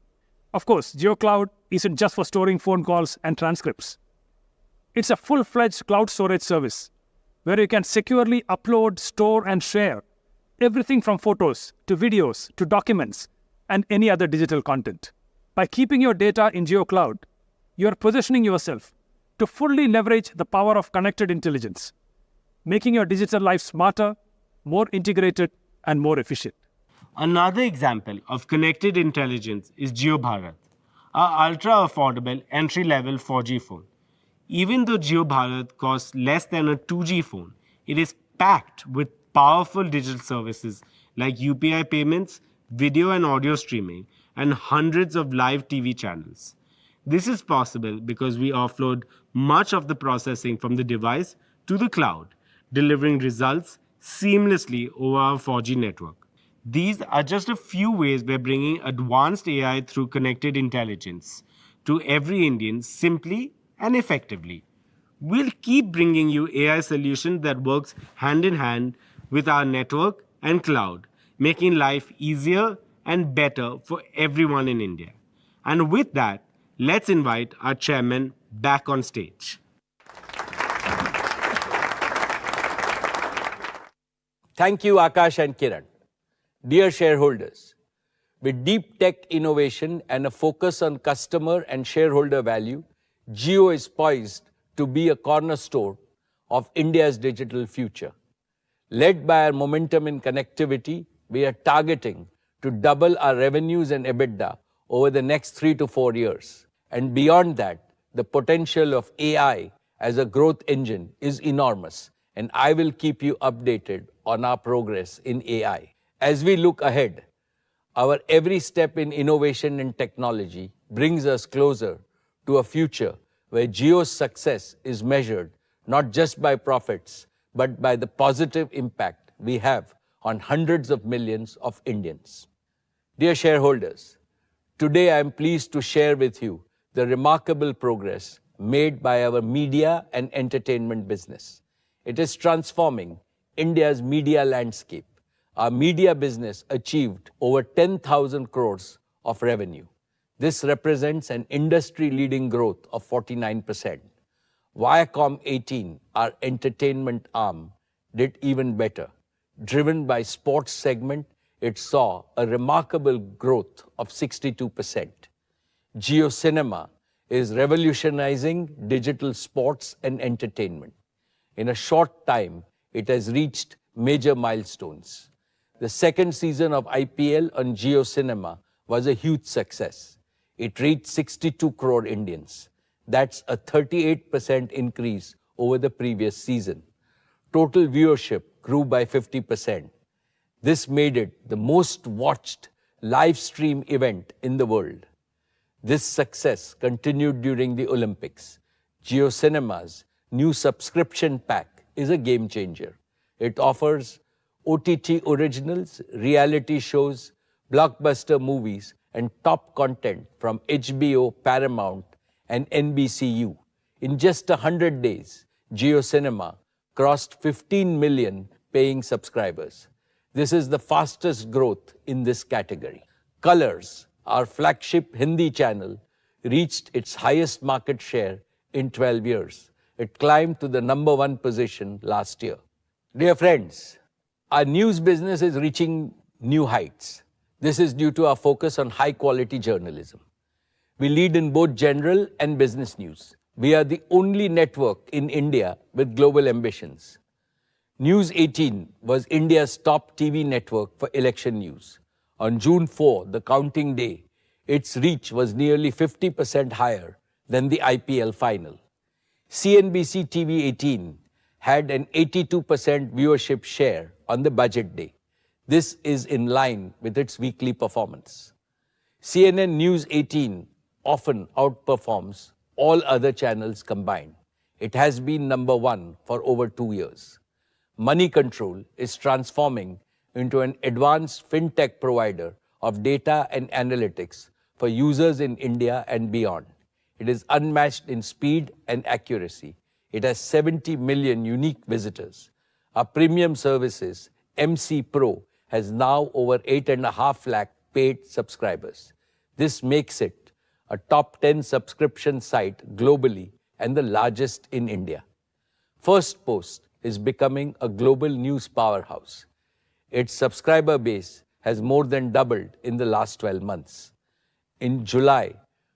S3: Of course, JIO Cloud isn't just for storing phone calls and transcripts. It's a full-fledged cloud storage service where you can securely upload, store, and share everything from photos to videos to documents and any other digital content. By keeping your data in JIO Cloud, you are positioning yourself to fully leverage the power of connected intelligence, making your digital life smarter, more integrated, and more efficient.
S2: Another example of connected intelligence is JIO Bharat, our ultra-affordable entry-level 4G phone. Even though JIO Bharat costs less than a 2G phone, it is packed with powerful digital services like UPI payments, video and audio streaming, and hundreds of live TV channels. This is possible because we offload much of the processing from the device to the cloud, delivering results seamlessly over our 4G network. These are just a few ways we're bringing advanced AI through connected intelligence to every Indian simply and effectively. We'll keep bringing you AI solutions that works hand in hand with our network and cloud, making life easier and better for everyone in India. And with that, let's invite our chairman back on stage.
S1: Thank you, Akash and Kiran. Dear shareholders, with deep tech innovation and a focus on customer and shareholder value, JIO is poised to be a cornerstone of India's digital future. Led by our momentum in connectivity, we are targeting to double our revenues and EBITDA over the next 3 to 4 years. And beyond that, the potential of AI as a growth engine is enormous, and I will keep you updated on our progress in AI. As we look ahead, our every step in innovation and technology brings us closer to a future where JIO's success is measured not just by profits, but by the positive impact we have on hundreds of millions of Indians. Dear shareholders, today I am pleased to share with you the remarkable progress made by our media and entertainment business. It is transforming India's media landscape. Our media business achieved over 10,000 crores of revenue. This represents an industry-leading growth of 49%. Viacom 18, our entertainment arm, did even better. Driven by sports segment, it saw a remarkable growth of 62%. JIO Cinema is revolutionizing digital sports and entertainment. In a short time, it has reached major milestones. The second season of IPL on JIO Cinema was a huge success. It reached 62 crore Indians. That's a 38% increase over the previous season. Total viewership grew by 50%. This made it the most watched live stream event in the world. This success continued during the Olympics. JIO Cinema's new subscription pack is a game changer. It offers OTT originals, reality shows, blockbuster movies, and top content from HBO, Paramount, and NBCU. In just 100 days, JIO Cinema crossed 15 million paying subscribers. This is the fastest growth in this category. Colors, our flagship Hindi channel, reached its highest market share in 12 years. It climbed to the #1 position last year. Dear friends, our news business is reaching new heights. This is due to our focus on high-quality journalism. We lead in both general and business news. We are the only network in India with global ambitions. News 18 was India's top TV network for election news. On June 4, the counting day, its reach was nearly 50% higher than the IPL final. CNBC TV 18 had an 82% viewership share on the budget day. This is in line with its weekly performance. CNN News 18 often outperforms all other channels combined. It has been number one for over 2 years. Money Control is transforming into an advanced fintech provider of data and analytics for users in India and beyond. It is unmatched in speed and accuracy. It has 70 million unique visitors. Our premium services, MC Pro, has now over 8.5 lakh paid subscribers. This makes it a top 10 subscription site globally and the largest in India. First Post is becoming a global news powerhouse. Its subscriber base has more than doubled in the last 12 months. In July,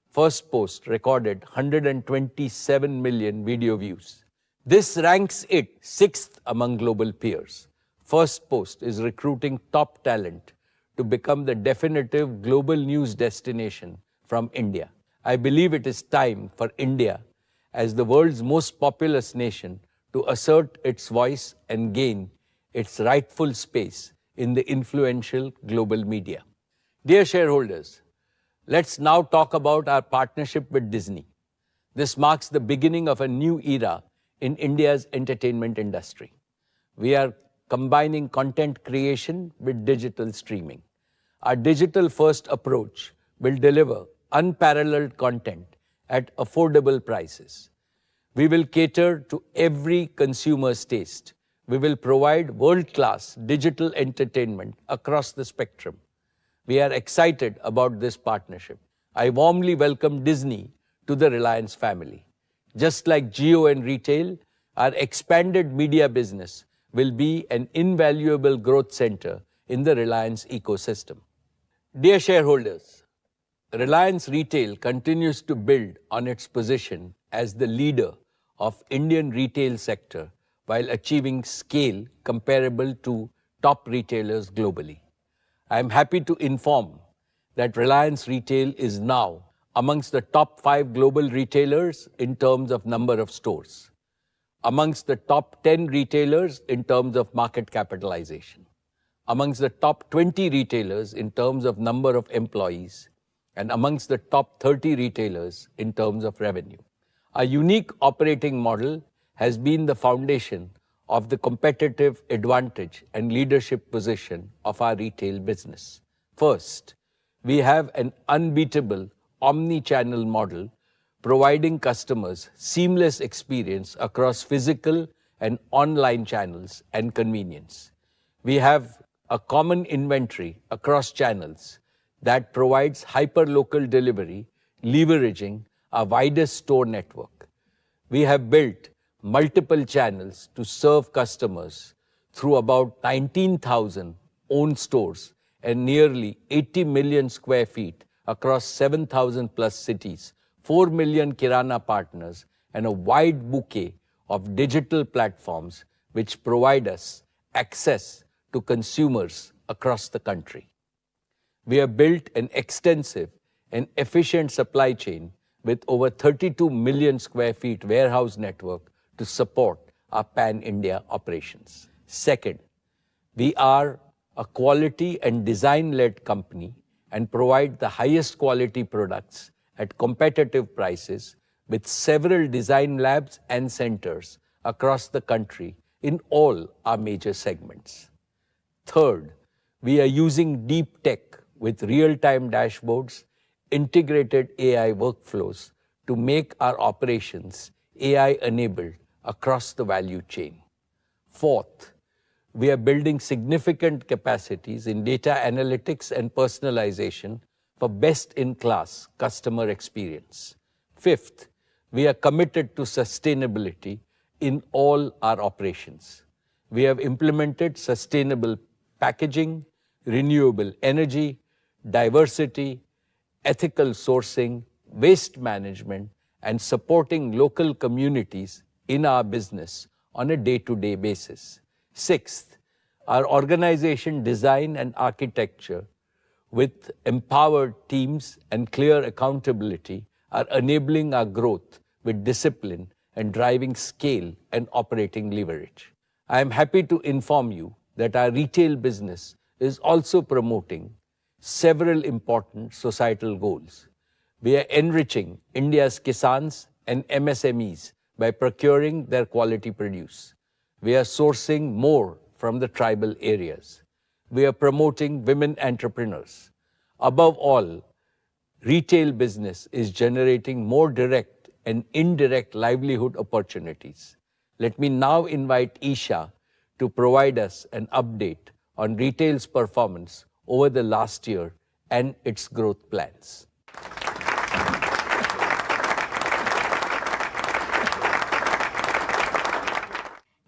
S1: First Post recorded 127 million video views. This ranks it sixth among global peers. First Post is recruiting top talent to become the definitive global news destination from India. I believe it is time for India, as the world's most populous nation, to assert its voice and gain its rightful space in the influential global media. Dear shareholders, let's now talk about our partnership with Disney. This marks the beginning of a new era in India's entertainment industry. We are combining content creation with digital streaming. Our digital-first approach will deliver unparalleled content at affordable prices. We will cater to every consumer's taste. We will provide world-class digital entertainment across the spectrum. We are excited about this partnership. I warmly welcome Disney to the Reliance family. Just like JIO and retail, our expanded media business will be an invaluable growth center in the Reliance ecosystem. Dear shareholders, Reliance Retail continues to build on its position as the leader of Indian retail sector while achieving scale comparable to top retailers globally. I am happy to inform that Reliance Retail is now amongst the top 5 global retailers in terms of number of stores, amongst the top 10 retailers in terms of market capitalization, amongst the top 20 retailers in terms of number of employees, and amongst the top 30 retailers in terms of revenue. Our unique operating model has been the foundation of the competitive advantage and leadership position of our retail business. First, we have an unbeatable omni-channel model providing customers seamless experience across physical and online channels and convenience. We have a common inventory across channels that provides hyper-local delivery, leveraging our widest store network. We have built multiple channels to serve customers through about 19,000 owned stores and nearly 80 million square feet across 7,000 plus cities, 4 million Kirana partners, and a wide bouquet of digital platforms which provide us access to consumers across the country. We have built an extensive and efficient supply chain with over 32 million square feet warehouse network to support our pan-India operations. Second, we are a quality and design-led company and provide the highest quality products at competitive prices with several design labs and centers across the country in all our major segments. Third, we are using deep tech with real-time dashboards, integrated AI workflows to make our operations AI-enabled across the value chain. Fourth, we are building significant capacities in data analytics and personalization for best-in-class customer experience. Fifth, we are committed to sustainability in all our operations. We have implemented sustainable packaging, renewable energy, diversity, ethical sourcing, waste management, and supporting local communities in our business on a day-to-day basis. Sixth, our organization design and architecture with empowered teams and clear accountability are enabling our growth with discipline and driving scale and operating leverage. I am happy to inform you that our retail business is also promoting several important societal goals. We are enriching India's Kisans and MSMEs by procuring their quality produce. We are sourcing more from the tribal areas. We are promoting women entrepreneurs. Above all, retail business is generating more direct and indirect livelihood opportunities. Let me now invite Isha to provide us an update on retail's performance over the last year and its growth plans.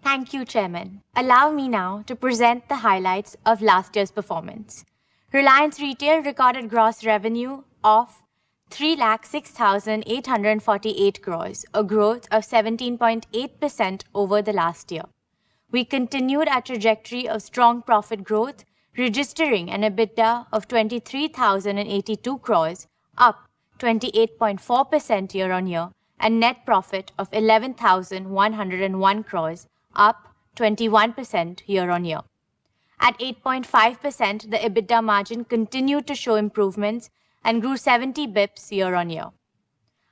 S4: Thank you, Chairman. Allow me now to present the highlights of last year's performance. Reliance Retail recorded gross revenue of 3,06,848 crores, a growth of 17.8% over the last year. We continued our trajectory of strong profit growth, registering an EBITDA of 23,082 crores, up 28.4% year-on-year, and net profit of 11,101 crores, up 21% year-on-year. At 8.5%, the EBITDA margin continued to show improvements and grew 70 bips year-on-year.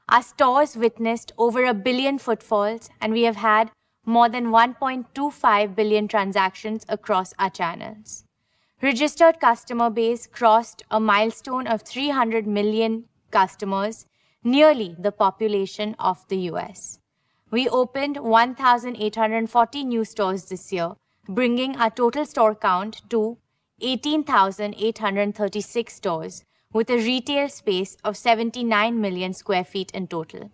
S4: Our stores witnessed over 1 billion footfalls, and we have had more than 1.25 billion transactions across our channels. Registered customer base crossed a milestone of 300 million customers, nearly the population of the US. We opened 1,840 new stores this year, bringing our total store count to 18,836 stores, with a retail space of 79 million square feet in total.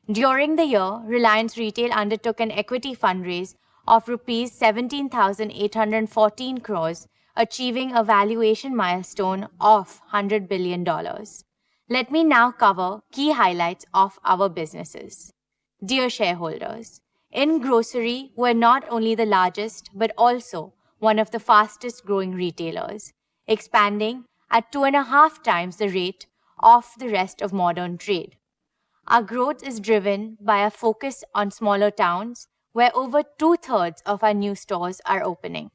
S4: During the year, Reliance Retail undertook an equity fundraise of rupees 17,814 crores, achieving a valuation milestone of $100 billion. Let me now cover key highlights of our businesses. Dear shareholders, in grocery, we're not only the largest, but also one of the fastest growing retailers, expanding at 2.5 times the rate of the rest of modern trade. Our growth is driven by a focus on smaller towns, where over 2/3 of our new stores are opening.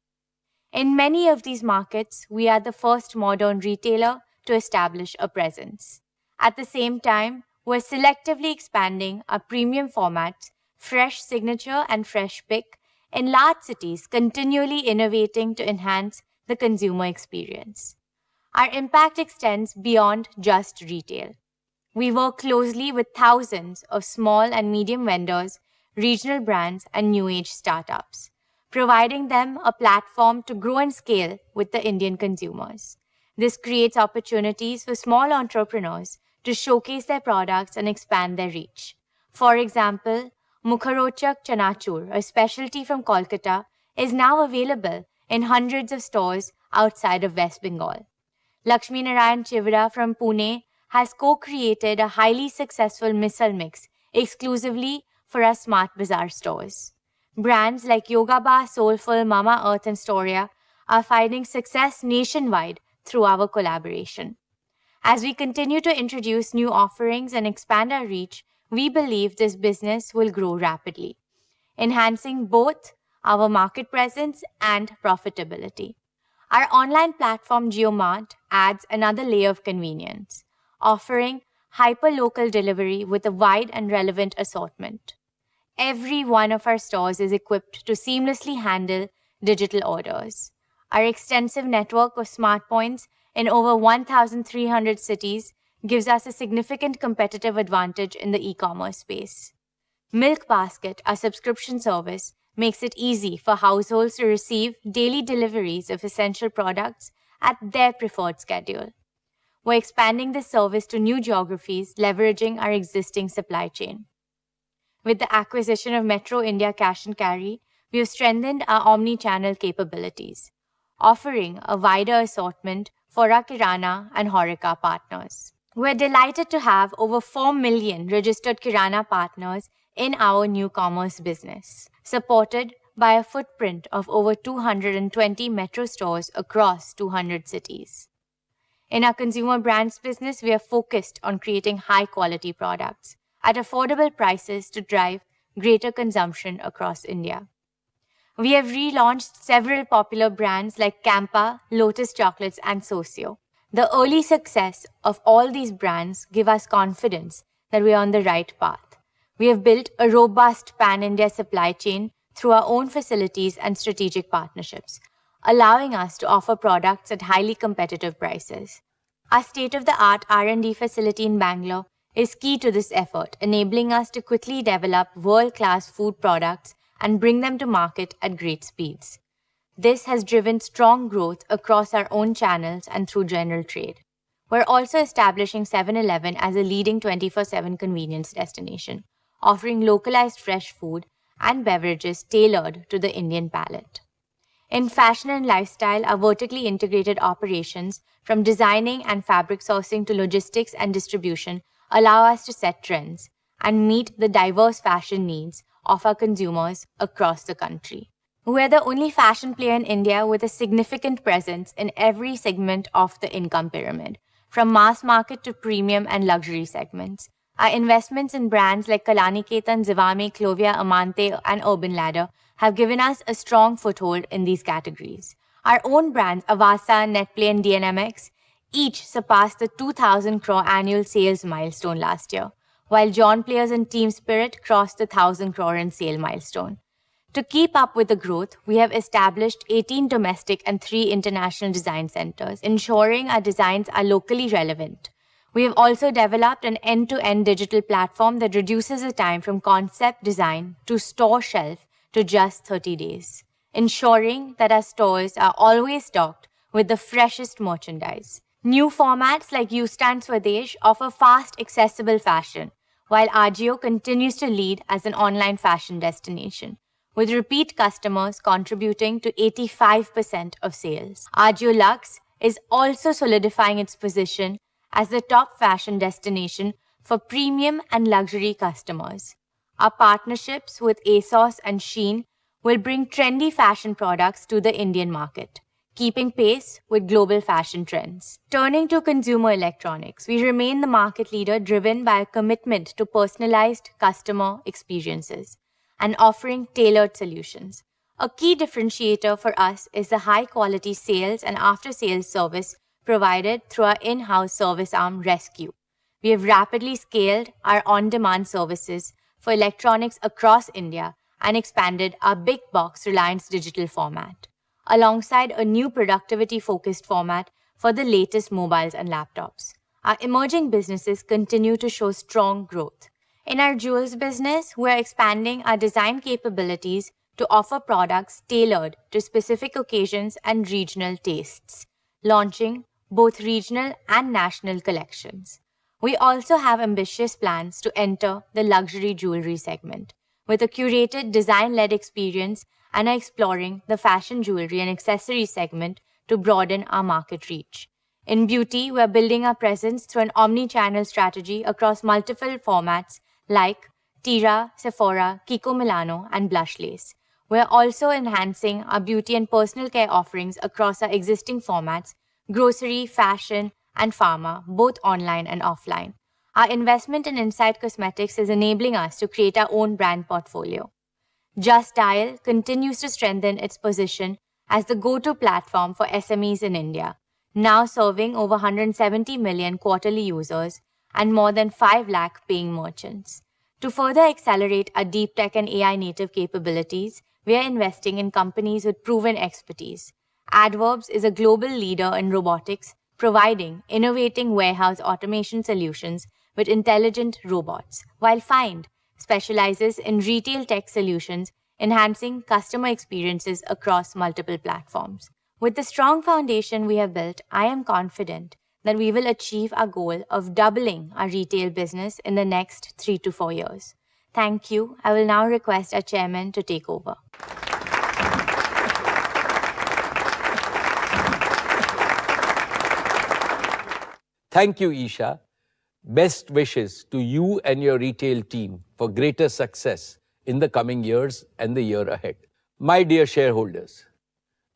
S4: In many of these markets, we are the first modern retailer to establish a presence. At the same time, we're selectively expanding our premium formats, Fresh Signature and Fresh Pick, in large cities, continually innovating to enhance the consumer experience. Our impact extends beyond just retail. We work closely with thousands of small and medium vendors, regional brands, and new age startups, providing them a platform to grow and scale with the Indian consumers. This creates opportunities for small entrepreneurs to showcase their products and expand their reach. For example, Mukharochak Chanachur, a specialty from Kolkata, is now available in hundreds of stores outside of West Bengal. Lakshmi Narayan Chivra from Pune has co-created a highly successful misal mix exclusively for our Smart Bazaar stores. Brands like Yoga Bar, Soulful, Mama Earth, and Storia are finding success nationwide through our collaboration. As we continue to introduce new offerings and expand our reach, we believe this business will grow rapidly, enhancing both our market presence and profitability. Our online platform JioMart adds another layer of convenience, offering hyper-local delivery with a wide and relevant assortment. Every one of our stores is equipped to seamlessly handle digital orders. Our extensive network of smart points in over 1,300 cities gives us a significant competitive advantage in the e-commerce space. Milk Basket, our subscription service, makes it easy for households to receive daily deliveries of essential products at their preferred schedule. We're expanding this service to new geographies, leveraging our existing supply chain. With the acquisition of Metro India Cash and Carry, we have strengthened our omni-channel capabilities, offering a wider assortment for our Kirana and Horeca partners. We're delighted to have over 4 million registered Kirana partners in our new commerce business, supported by a footprint of over 220 metro stores across 200 cities. In our consumer brands business, we are focused on creating high-quality products at affordable prices to drive greater consumption across India. We have relaunched several popular brands like Campa, Lotus Chocolates, and Socio. The early success of all these brands give us confidence that we are on the right path. We have built a robust pan-India supply chain through our own facilities and strategic partnerships, allowing us to offer products at highly competitive prices. Our state-of-the-art R&D facility in Bangalore is key to this effort, enabling us to quickly develop world-class food products and bring them to market at great speeds. This has driven strong growth across our own channels and through general trade. We're also establishing 7-Eleven as a leading 24/7 convenience destination, offering localized fresh food and beverages tailored to the Indian palate. In fashion and lifestyle, our vertically integrated operations, from designing and fabric sourcing to logistics and distribution, allow us to set trends and meet the diverse fashion needs of our consumers across the country. We're the only fashion player in India with a significant presence in every segment of the income pyramid, from mass market to premium and luxury segments. Our investments in brands like Kalanikethan, Zivame, Clovia, Amante, and Urban Ladder have given us a strong foothold in these categories. Our own brands, Avasa, Netplay, and DNMX, each surpassed the 2,000 crore annual sales milestone last year, while John Players and Team Spirit crossed the 1,000 crore in sale milestone. To keep up with the growth, we have established 18 domestic and 3 international design centers, ensuring our designs are locally relevant. We have also developed an end-to-end digital platform that reduces the time from concept design to store shelf to just 30 days, ensuring that our stores are always stocked with the freshest merchandise. New formats like U-Stand Swadesh offer fast, accessible fashion, while RJIO continues to lead as an online fashion destination, with repeat customers contributing to 85% of sales. RJIO Luxe is also solidifying its position as the top fashion destination for premium and luxury customers. Our partnerships with ASOS and Shein will bring trendy fashion products to the Indian market, keeping pace with global fashion trends. Turning to consumer electronics, we remain the market leader driven by a commitment to personalized customer experiences and offering tailored solutions. A key differentiator for us is the high-quality sales and after-sales service provided through our in-house service arm, Rescue. We have rapidly scaled our on-demand services for electronics across India and expanded our big box Reliance Digital format, alongside a new productivity-focused format for the latest mobiles and laptops. Our emerging businesses continue to show strong growth. In our jewels business, we're expanding our design capabilities to offer products tailored to specific occasions and regional tastes, launching both regional and national collections. We also have ambitious plans to enter the luxury jewelry segment with a curated design-led experience and are exploring the fashion jewelry and accessory segment to broaden our market reach. In beauty, we're building our presence through an omni-channel strategy across multiple formats like Tira, Sephora, Kiko Milano, and Blushlace. We're also enhancing our beauty and personal care offerings across our existing formats, grocery, fashion, and pharma, both online and offline. Our investment in Insight Cosmetics is enabling us to create our own brand portfolio. Just Dial continues to strengthen its position as the go-to platform for SMEs in India, now serving over 170 million quarterly users and more than 5 lakh paying merchants. To further accelerate our deep tech and AI native capabilities, we are investing in companies with proven expertise. Adverbs is a global leader in robotics, providing innovating warehouse automation solutions with intelligent robots, while Find specializes in retail tech solutions, enhancing customer experiences across multiple platforms. With the strong foundation we have built, I am confident that we will achieve our goal of doubling our retail business in the next 3 to 4 years. Thank you. I will now request our chairman to take over.
S1: Thank you, Isha. Best wishes to you and your retail team for greater success in the coming years and the year ahead. My dear shareholders,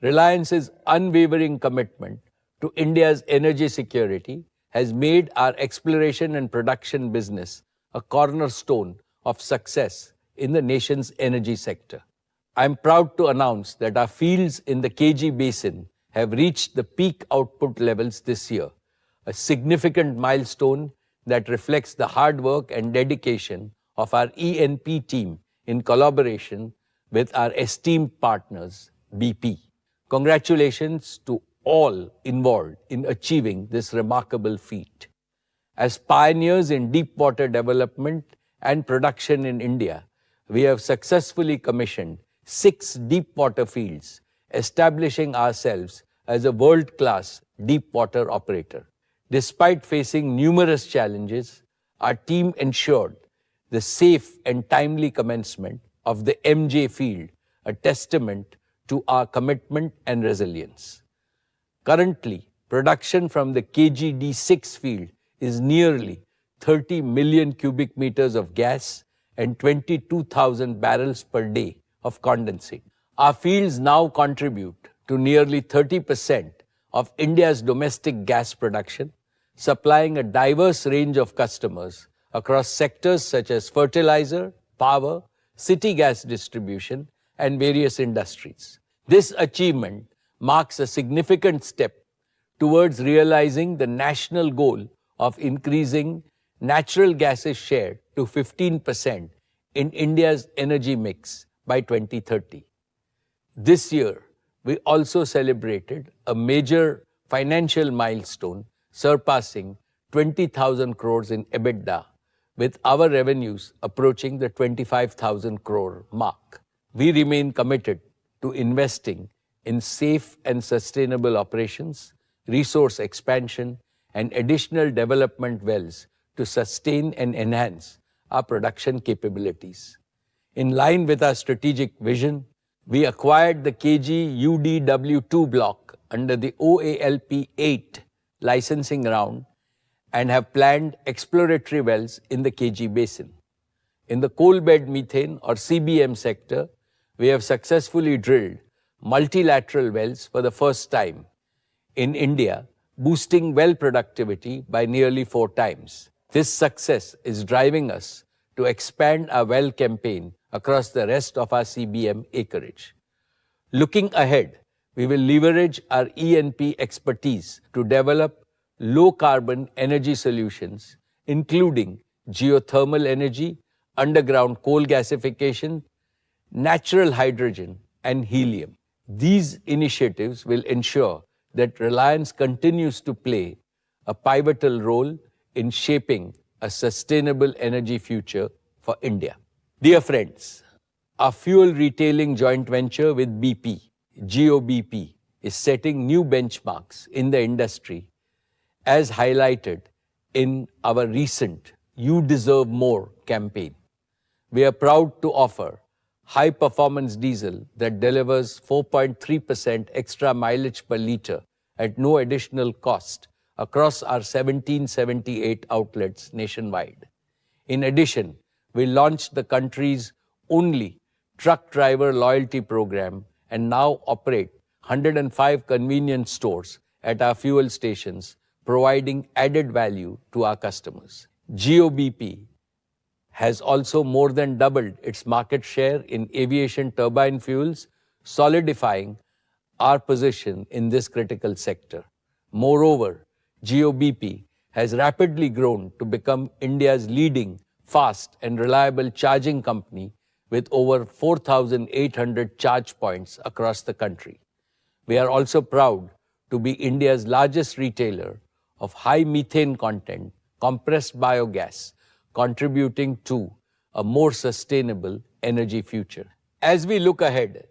S1: Reliance's unwavering commitment to India's energy security has made our exploration and production business a cornerstone of success in the nation's energy sector. I'm proud to announce that our fields in the KG Basin have reached the peak output levels this year, a significant milestone that reflects the hard work and dedication of our E&P team in collaboration with our esteemed partners, BP. Congratulations to all involved in achieving this remarkable feat. As pioneers in deep water development and production in India, we have successfully commissioned 6 deep water fields, establishing ourselves as a world-class deep water operator. Despite facing numerous challenges, our team ensured the safe and timely commencement of the MJ field, a testament to our commitment and resilience. Currently, production from the KGD6 field is nearly 30 million cubic meters of gas and 22,000 barrels per day of condensate. Our fields now contribute to nearly 30% of India's domestic gas production, supplying a diverse range of customers across sectors such as fertilizer, power, city gas distribution, and various industries. This achievement marks a significant step towards realizing the national goal of increasing natural gas's share to 15% in India's energy mix by 2030. This year, we also celebrated a major financial milestone, surpassing 20,000 crores in EBITDA, with our revenues approaching the 25,000 crore mark. We remain committed to investing in safe and sustainable operations, resource expansion, and additional development wells to sustain and enhance our production capabilities. In line with our strategic vision, we acquired the KG UDW2 block under the OALP 8 licensing round and have planned exploratory wells in the KG Basin. In the coal bed methane or CBM sector, we have successfully drilled multilateral wells for the first time in India, boosting well productivity by nearly 4 times. This success is driving us to expand our well campaign across the rest of our CBM acreage. Looking ahead, we will leverage our E&P expertise to develop low-carbon energy solutions, including geothermal energy, underground coal gasification, natural hydrogen, and helium. These initiatives will ensure that Reliance continues to play a pivotal role in shaping a sustainable energy future for India. Dear friends, our fuel retailing joint venture with BP, JIO BP, is setting new benchmarks in the industry, as highlighted in our recent You Deserve More campaign. We are proud to offer high-performance diesel that delivers 4.3% extra mileage per litre at no additional cost across our 1778 outlets nationwide. In addition, we launched the country's only truck driver loyalty program and now operate 105 convenience stores at our fuel stations, providing added value to our customers. JIO BP has also more than doubled its market share in aviation turbine fuels, solidifying our position in this critical sector. Moreover, JIO BP has rapidly grown to become India's leading fast and reliable charging company with over 4,800 charge points across the country. We are also proud to be India's largest retailer of high methane content compressed biogas, contributing to a more sustainable energy future. As we look ahead,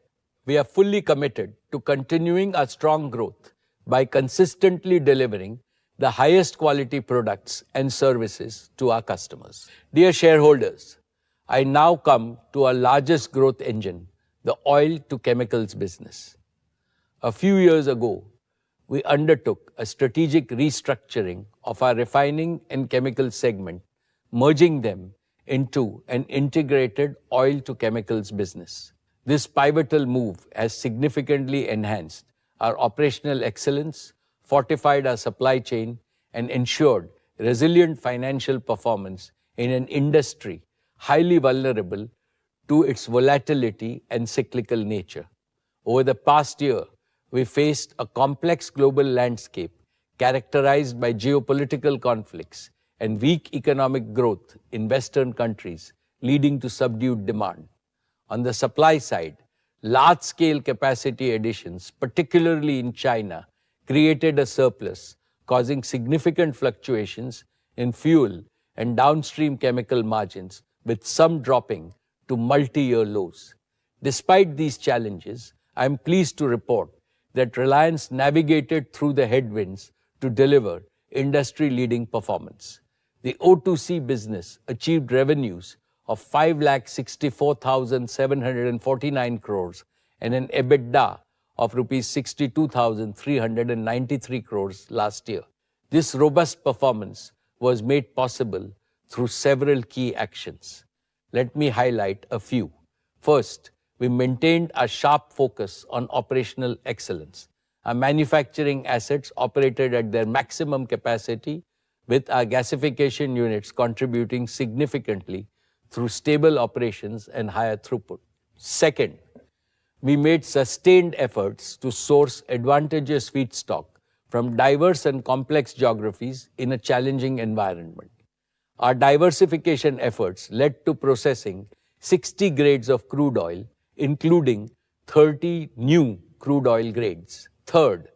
S1: we are fully committed to continuing our strong growth by consistently delivering the highest quality products and services to our customers. Dear shareholders, I now come to our largest growth engine, the oil to chemicals business. A few years ago, we undertook a strategic restructuring of our refining and chemical segment, merging them into an integrated oil to chemicals business. This pivotal move has significantly enhanced our operational excellence, fortified our supply chain, and ensured resilient financial performance in an industry highly vulnerable to its volatility and cyclical nature. Over the past year, we faced a complex global landscape characterized by geopolitical conflicts and weak economic growth in Western countries, leading to subdued demand. On the supply side, large-scale capacity additions, particularly in China, created a surplus, causing significant fluctuations in fuel and downstream chemical margins, with some dropping to multi-year lows. Despite these challenges, I am pleased to report that Reliance navigated through the headwinds to deliver industry-leading performance. The O2C business achieved revenues of 5,64,749 crores and an EBITDA of rupees 62,393 crores last year. This robust performance was made possible through several key actions. Let me highlight a few. First, we maintained a sharp focus on operational excellence. Our manufacturing assets operated at their maximum capacity, with our gasification units contributing significantly through stable operations and higher throughput. Second, we made sustained efforts to source advantageous feedstock from diverse and complex geographies in a challenging environment. Our diversification efforts led to processing 60 grades of crude oil, including 30 new crude oil grades. Third,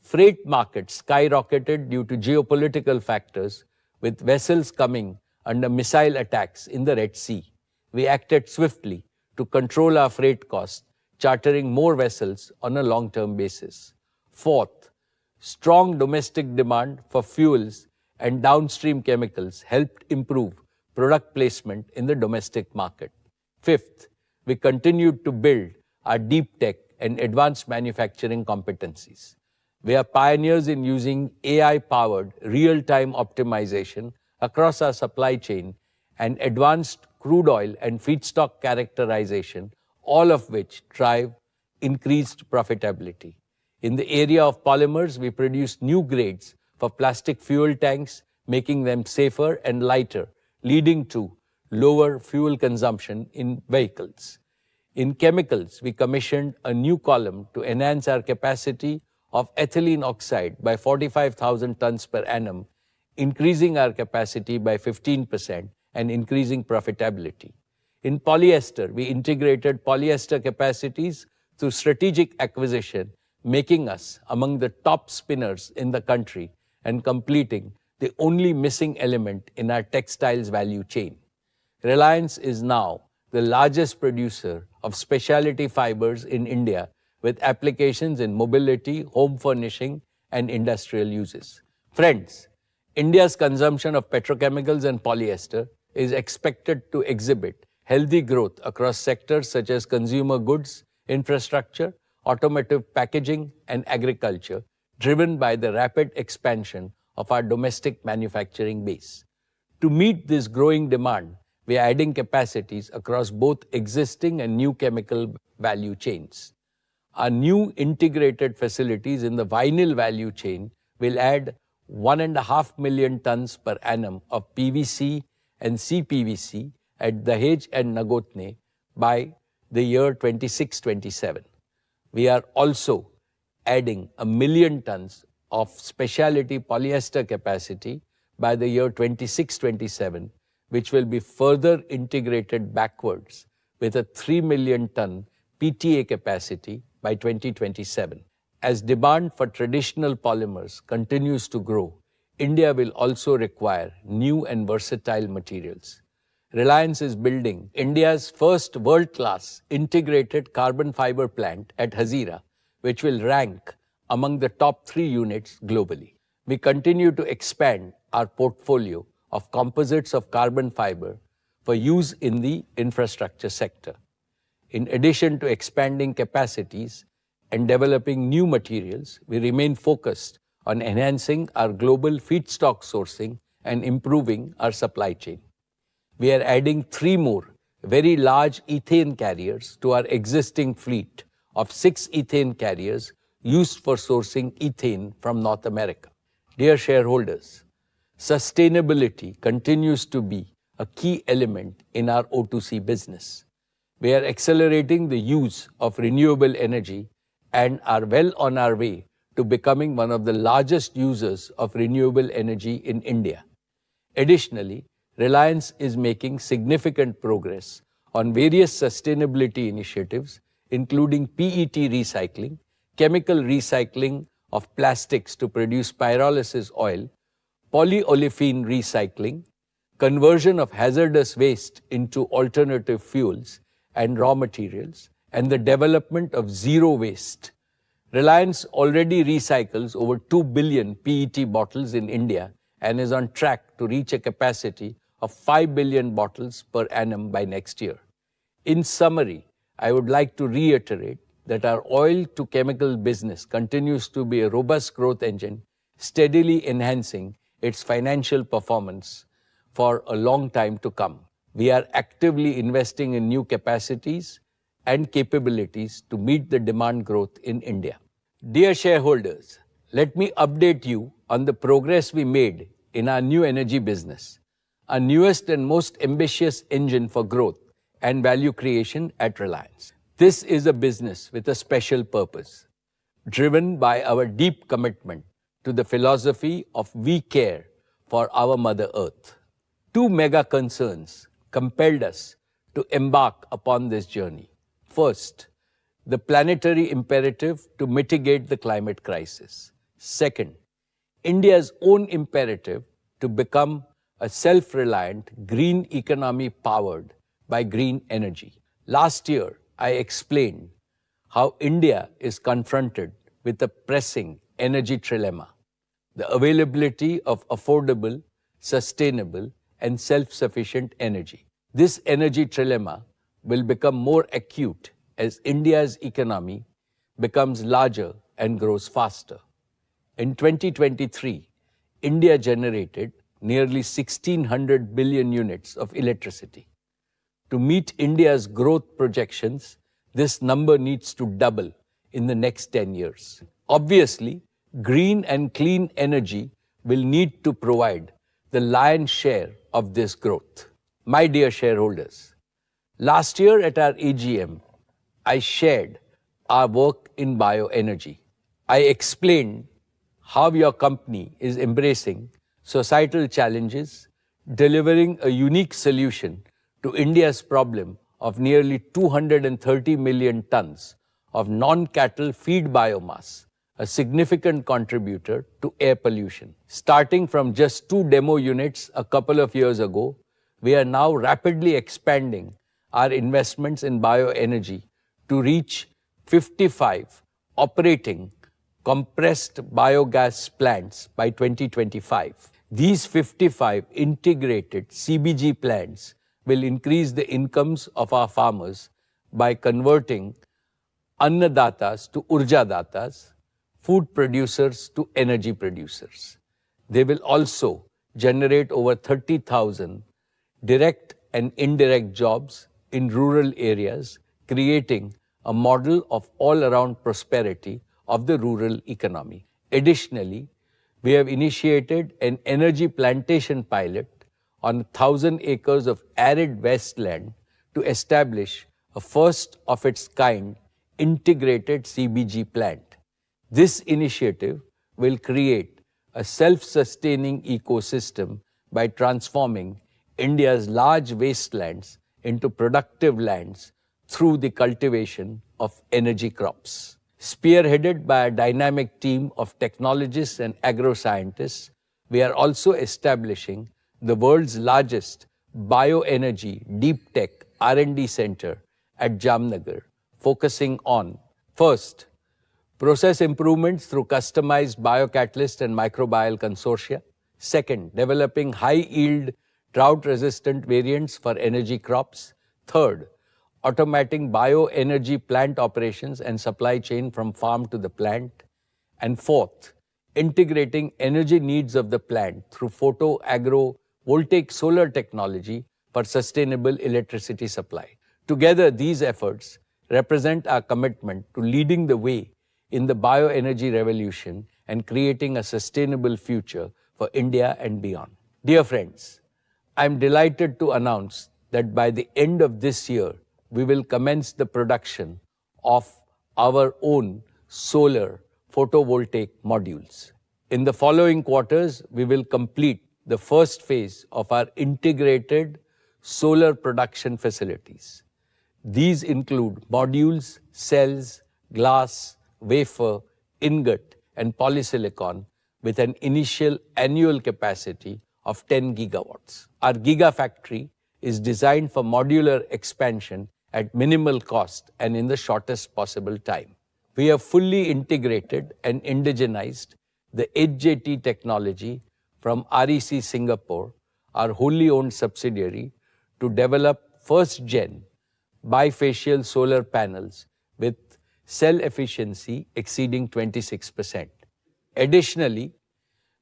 S1: freight markets skyrocketed due to geopolitical factors, with vessels coming under missile attacks in the Red Sea. We acted swiftly to control our freight costs, chartering more vessels on a long-term basis. Fourth, strong domestic demand for fuels and downstream chemicals helped improve product placement in the domestic market. Fifth, we continued to build our deep tech and advanced manufacturing competencies. We are pioneers in using AI-powered real-time optimization across our supply chain and advanced crude oil and feedstock characterization, all of which drive increased profitability. In the area of polymers, we produce new grades for plastic fuel tanks, making them safer and lighter, leading to lower fuel consumption in vehicles. In chemicals, we commissioned a new column to enhance our capacity of ethylene oxide by 45,000 tons per annum, increasing our capacity by 15% and increasing profitability. In polyester, we integrated polyester capacities through strategic acquisition, making us among the top spinners in the country and completing the only missing element in our textiles value chain. Reliance is now the largest producer of specialty fibers in India, with applications in mobility, home furnishing, and industrial uses. Friends, India's consumption of petrochemicals and polyester is expected to exhibit healthy growth across sectors such as consumer goods, infrastructure, automotive packaging, and agriculture, driven by the rapid expansion of our domestic manufacturing base. To meet this growing demand, we are adding capacities across both existing and new chemical value chains. Our new integrated facilities in the vinyl value chain will add 1.5 million tons per annum of PVC and CPVC at Dahej and Nagotne by the year 26-27. We are also adding 1 million tons of specialty polyester capacity by the year 26-27, which will be further integrated backwards with a 3 million ton PTA capacity by 2027. As demand for traditional polymers continues to grow, India will also require new and versatile materials. Reliance is building India's first world-class integrated carbon fiber plant at Hazira, which will rank among the top 3 units globally. We continue to expand our portfolio of composites of carbon fiber for use in the infrastructure sector. In addition to expanding capacities, and developing new materials, we remain focused on enhancing our global feedstock sourcing and improving our supply chain. We are adding 3 more very large ethane carriers to our existing fleet of 6 ethane carriers used for sourcing ethane from North America. Dear shareholders, sustainability continues to be a key element in our O2C business. We are accelerating the use of renewable energy and are well on our way to becoming one of the largest users of renewable energy in India. Additionally, Reliance is making significant progress on various sustainability initiatives, including PET recycling, chemical recycling of plastics to produce pyrolysis oil, polyolefin recycling, conversion of hazardous waste into alternative fuels and raw materials, and the development of zero waste. Reliance already recycles over 2 billion PET bottles in India and is on track to reach a capacity of 5 billion bottles per annum by next year. In summary, I would like to reiterate that our oil to chemical business continues to be a robust growth engine, steadily enhancing its financial performance for a long time to come. We are actively investing in new capacities and capabilities to meet the demand growth in India. Dear shareholders, let me update you on the progress we made in our new energy business, our newest and most ambitious engine for growth and value creation at Reliance. This is a business with a special purpose, driven by our deep commitment to the philosophy of we care for our Mother Earth. 2 mega concerns compelled us to embark upon this journey. First, the planetary imperative to mitigate the climate crisis. Second, India's own imperative to become a self-reliant green economy powered by green energy. Last year, I explained how India is confronted with a pressing energy trilemma: the availability of affordable, sustainable, and self-sufficient energy. This energy trilemma will become more acute as India's economy becomes larger and grows faster. In 2023, India generated nearly 1,600 billion units of electricity. To meet India's growth projections, this number needs to double in the next 10 years. Obviously, green and clean energy will need to provide the lion's share of this growth. My dear shareholders, last year at our AGM, I shared our work in bioenergy. I explained how your company is embracing societal challenges, delivering a unique solution to India's problem of nearly 230 million tons of non-cattle feed biomass, a significant contributor to air pollution. Starting from just 2 demo units a couple of years ago, we are now rapidly expanding our investments in bioenergy to reach 55 operating compressed biogas plants by 2025. These 55 integrated CBG plants will increase the incomes of our farmers by converting annadatas to urjadatas, food producers to energy producers. They will also generate over 30,000 direct and indirect jobs in rural areas, creating a model of all-around prosperity of the rural economy. Additionally, we have initiated an energy plantation pilot on 1,000 acres of arid wasteland to establish a first-of-its-kind integrated CBG plant. This initiative will create a self-sustaining ecosystem by transforming India's large wastelands into productive lands through the cultivation of energy crops. Spearheaded by a dynamic team of technologists and agro-scientists, we are also establishing the world's largest bioenergy deep tech R&D center at Jamnagar, focusing on, first, process improvements through customized biocatalyst and microbial consortia. Second, developing high-yield drought-resistant variants for energy crops. Third, automating bioenergy plant operations and supply chain from farm to the plant. And fourth, integrating energy needs of the plant through photo-agro-voltaic solar technology for sustainable electricity supply. Together, these efforts represent our commitment to leading the way in the bioenergy revolution and creating a sustainable future for India and beyond. Dear friends, I am delighted to announce that by the end of this year, we will commence the production of our own solar photovoltaic modules. In the following quarters, we will complete the first phase of our integrated solar production facilities. These include modules, cells, glass, wafer, ingot, and polysilicon with an initial annual capacity of 10 gigawatts. Our gigafactory is designed for modular expansion at minimal cost and in the shortest possible time. We have fully integrated and indigenized the HJT technology from REC Singapore, our wholly owned subsidiary, to develop first-gen bifacial solar panels with cell efficiency exceeding 26%. Additionally,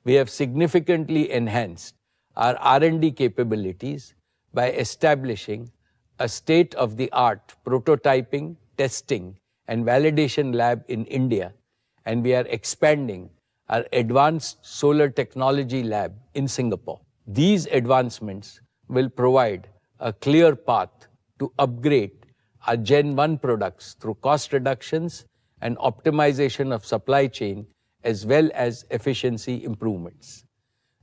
S1: we have significantly enhanced our R&D capabilities by establishing a state-of-the-art prototyping, testing, and validation lab in India, and we are expanding our advanced solar technology lab in Singapore. These advancements will provide a clear path to upgrade our Gen 1 products through cost reductions and optimization of supply chain as well as efficiency improvements.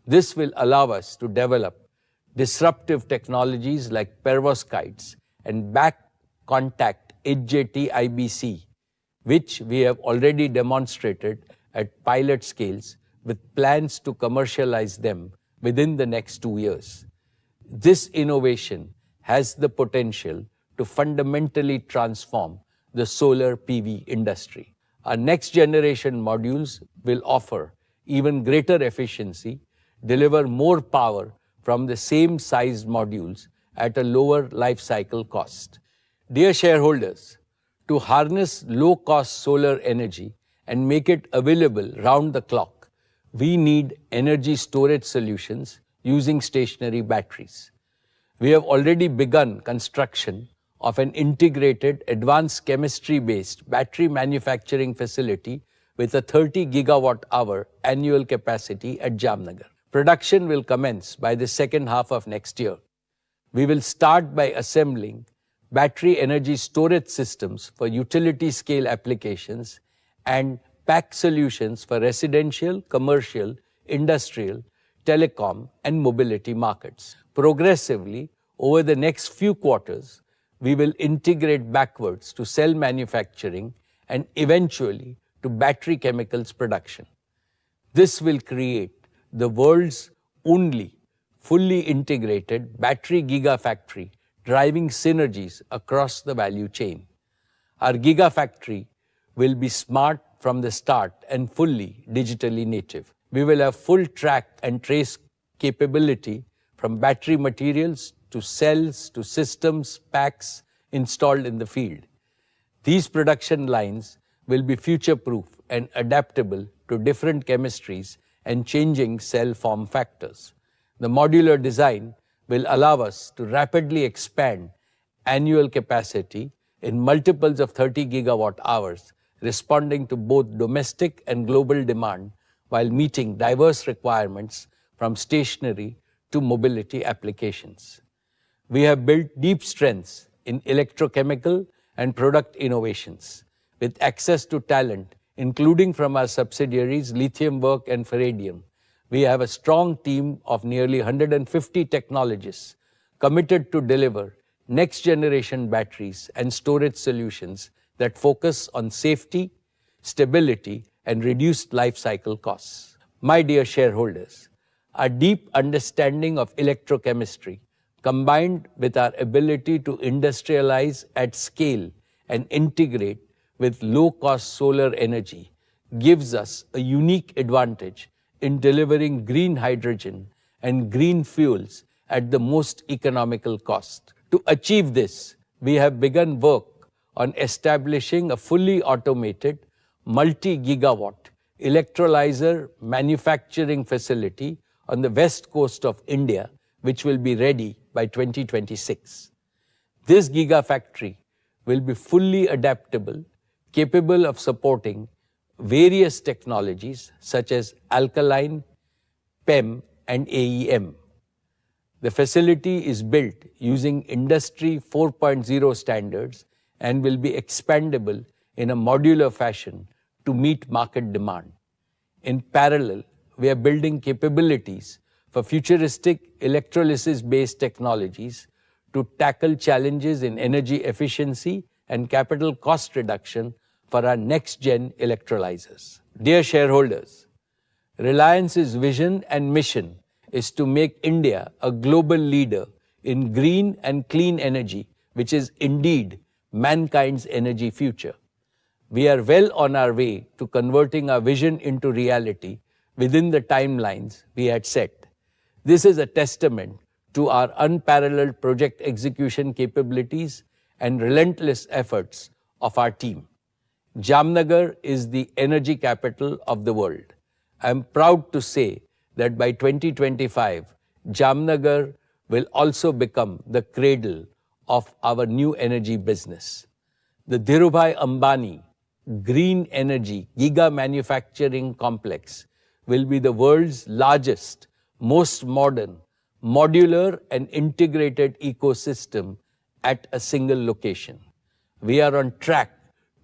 S1: This will allow us to develop disruptive technologies like perovskites and back contact HJT IBC, which we have already demonstrated at pilot scales with plans to commercialize them within the next 2 years. This innovation has the potential to fundamentally transform the solar PV industry. Our next generation modules will offer even greater efficiency, deliver more power from the same sized modules at a lower life cycle cost. Dear shareholders, to harness low-cost solar energy and make it available round the clock, we need energy storage solutions using stationary batteries. We have already begun construction of an integrated advanced chemistry-based battery manufacturing facility with a 30 gigawatt-hour annual capacity at Jamnagar. Production will commence by the second half of next year. We will start by assembling battery energy storage systems for utility scale applications and pack solutions for residential, commercial, industrial, telecom, and mobility markets. Progressively, over the next few quarters, we will integrate backwards to cell manufacturing and eventually to battery chemicals production. This will create the world's only fully integrated battery gigafactory, driving synergies across the value chain. Our gigafactory will be smart from the start and fully digitally native. We will have full track and trace capability from battery materials to cells to systems, packs installed in the field. These production lines will be future-proof and adaptable to different chemistries and changing cell form factors. The modular design will allow us to rapidly expand annual capacity in multiples of 30 gigawatt hours, responding to both domestic and global demand while meeting diverse requirements from stationary to mobility applications. We have built deep strengths in electrochemical and product innovations, with access to talent, including from our subsidiaries Lithium Work and Ferradium. We have a strong team of nearly 150 technologists committed to deliver next-generation batteries and storage solutions that focus on safety, stability, and reduced life cycle costs. My dear shareholders, our deep understanding of electrochemistry, combined with our ability to industrialize at scale and integrate with low-cost solar energy, gives us a unique advantage in delivering green hydrogen and green fuels at the most economical cost. To achieve this, we have begun work on establishing a fully automated multi-gigawatt electrolyzer manufacturing facility on the west coast of India, which will be ready by 2026. This gigafactory will be fully adaptable, capable of supporting various technologies such as alkaline, PEM, and AEM. The facility is built using Industry 4.0 standards and will be expandable in a modular fashion to meet market demand. In parallel, we are building capabilities for futuristic electrolysis-based technologies to tackle challenges in energy efficiency and capital cost reduction for our next-gen electrolyzers. Dear shareholders, Reliance's vision and mission is to make India a global leader in green and clean energy, which is indeed mankind's energy future. We are well on our way to converting our vision into reality within the timelines we had set. This is a testament to our unparalleled project execution capabilities and relentless efforts of our team. Jamnagar is the energy capital of the world. I am proud to say that by 2025, Jamnagar will also become the cradle of our new energy business. The Dhirubhai Ambani Green Energy Giga Manufacturing Complex will be the world's largest, most modern, modular and integrated ecosystem at a single location. We are on track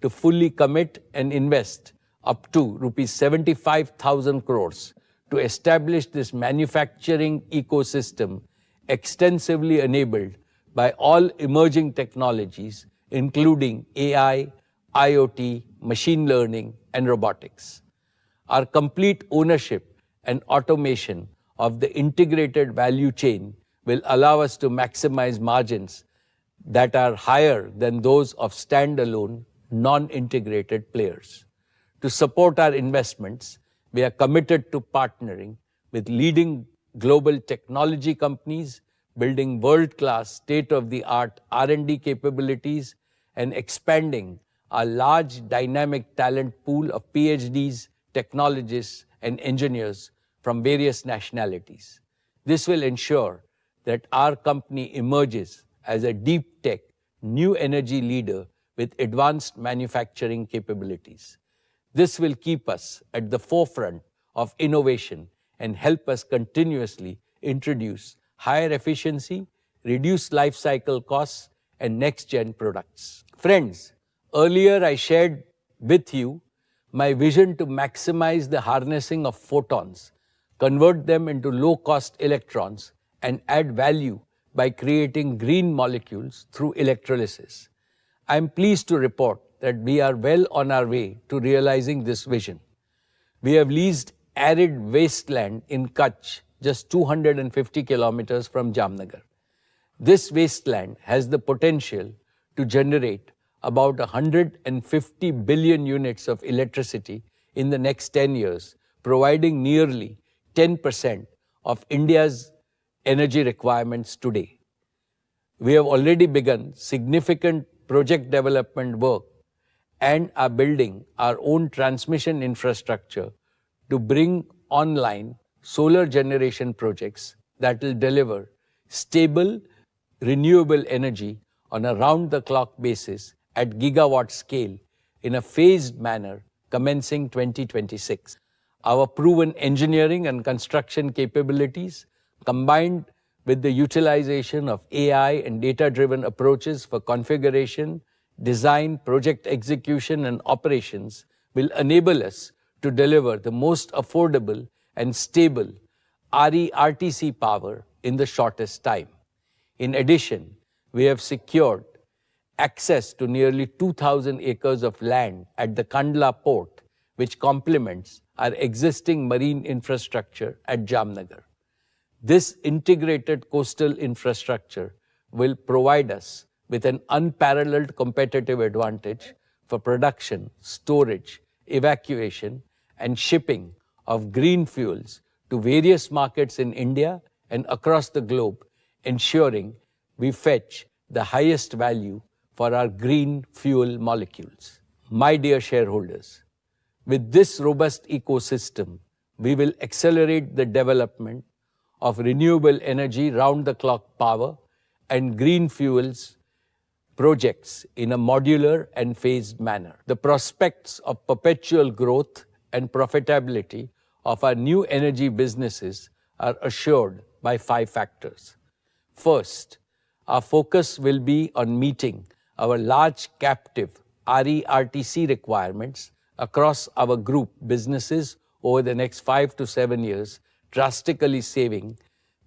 S1: to fully commit and invest up to rupees 75,000 crores to establish this manufacturing ecosystem extensively enabled by all emerging technologies, including AI, IoT, machine learning, and robotics. Our complete ownership and automation of the integrated value chain will allow us to maximize margins that are higher than those of standalone, non-integrated players. To support our investments, we are committed to partnering with leading global technology companies, building world-class, state-of-the-art R&D capabilities, and expanding our large dynamic talent pool of PhDs, technologists, and engineers from various nationalities. This will ensure that our company emerges as a deep tech, new energy leader with advanced manufacturing capabilities. This will keep us at the forefront of innovation and help us continuously introduce higher efficiency, reduce life cycle costs, and next-gen products. Friends, earlier I shared with you my vision to maximize the harnessing of photons, convert them into low-cost electrons, and add value by creating green molecules through electrolysis. I am pleased to report that we are well on our way to realizing this vision. We have leased arid wasteland in Kutch, just 250 kilometers from Jamnagar. This wasteland has the potential to generate about 150 billion units of electricity in the next 10 years, providing nearly 10% of India's energy requirements today. We have already begun significant project development work and are building our own transmission infrastructure to bring online solar generation projects that will deliver stable, renewable energy on a round-the-clock basis at gigawatt scale in a phased manner commencing 2026. Our proven engineering and construction capabilities, combined with the utilization of AI and data-driven approaches for configuration, design, project execution, and operations, will enable us to deliver the most affordable and stable RE-RTC power in the shortest time. In addition, we have secured access to nearly 2,000 acres of land at the Kandla port, which complements our existing marine infrastructure at Jamnagar. This integrated coastal infrastructure will provide us with an unparalleled competitive advantage for production, storage, evacuation, and shipping of green fuels to various markets in India and across the globe, ensuring we fetch the highest value for our green fuel molecules. My dear shareholders, with this robust ecosystem, we will accelerate the development of renewable energy round-the-clock power and green fuels projects in a modular and phased manner. The prospects of perpetual growth and profitability of our new energy businesses are assured by 5 factors. First, our focus will be on meeting our large captive RERTC requirements across our group businesses over the next 5 to 7 years, drastically saving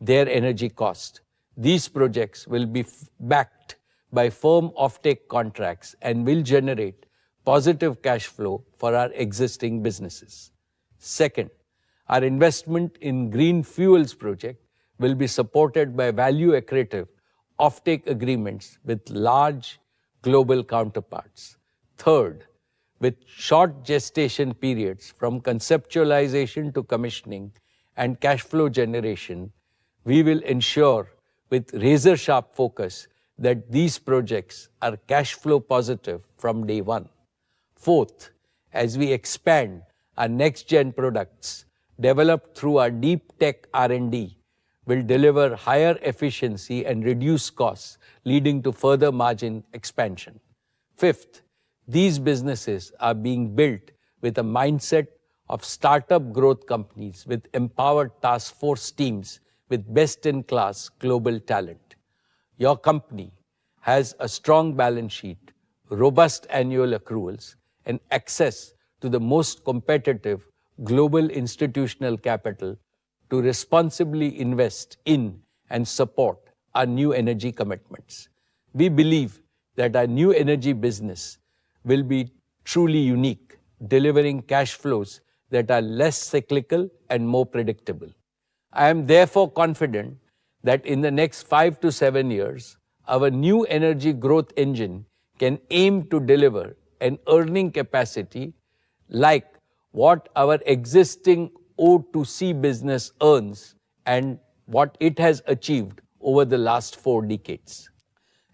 S1: their energy cost. These projects will be backed by firm offtake contracts and will generate positive cash flow for our existing businesses. Second, our investment in green fuels project will be supported by value-accretive offtake agreements with large global counterparts. Third, with short gestation periods from conceptualization to commissioning and cash flow generation, we will ensure with razor-sharp focus that these projects are cash flow positive from day one. Fourth, as we expand our next-gen products developed through our deep tech R&D, will deliver higher efficiency and reduce costs, leading to further margin expansion. Fifth, these businesses are being built with a mindset of startup growth companies with empowered task force teams with best-in-class global talent. Your company has a strong balance sheet, robust annual accruals, and access to the most competitive global institutional capital to responsibly invest in and support our new energy commitments. We believe that our new energy business will be truly unique, delivering cash flows that are less cyclical and more predictable. I am therefore confident that in the next 5 to 7 years, our new energy growth engine can aim to deliver an earning capacity like what our existing O2C business earns and what it has achieved over the last 4 decades.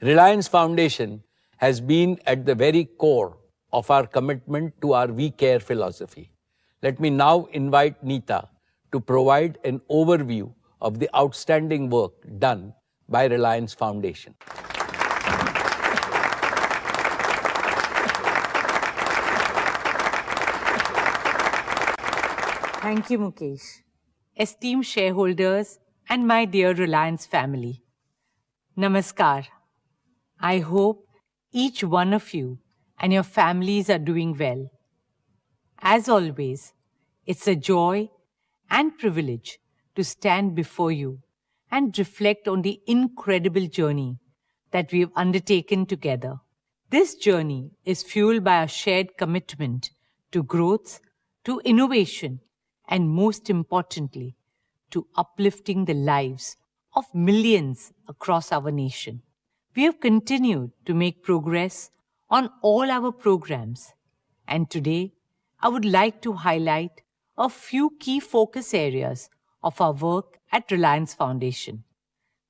S1: Reliance Foundation has been at the very core of our commitment to our We Care philosophy. Let me now invite Neeta to provide an overview of the outstanding work done by Reliance Foundation.
S5: Thank you, Mukesh. Esteemed shareholders and my dear Reliance family, Namaskar. I hope each one of you and your families are doing well. As always, it's a joy and privilege to stand before you and reflect on the incredible journey that we have undertaken together. This journey is fueled by our shared commitment to growth, to innovation, and most importantly, to uplifting the lives of millions across our nation. We have continued to make progress on all our programs, and today I would like to highlight a few key focus areas of our work at Reliance Foundation.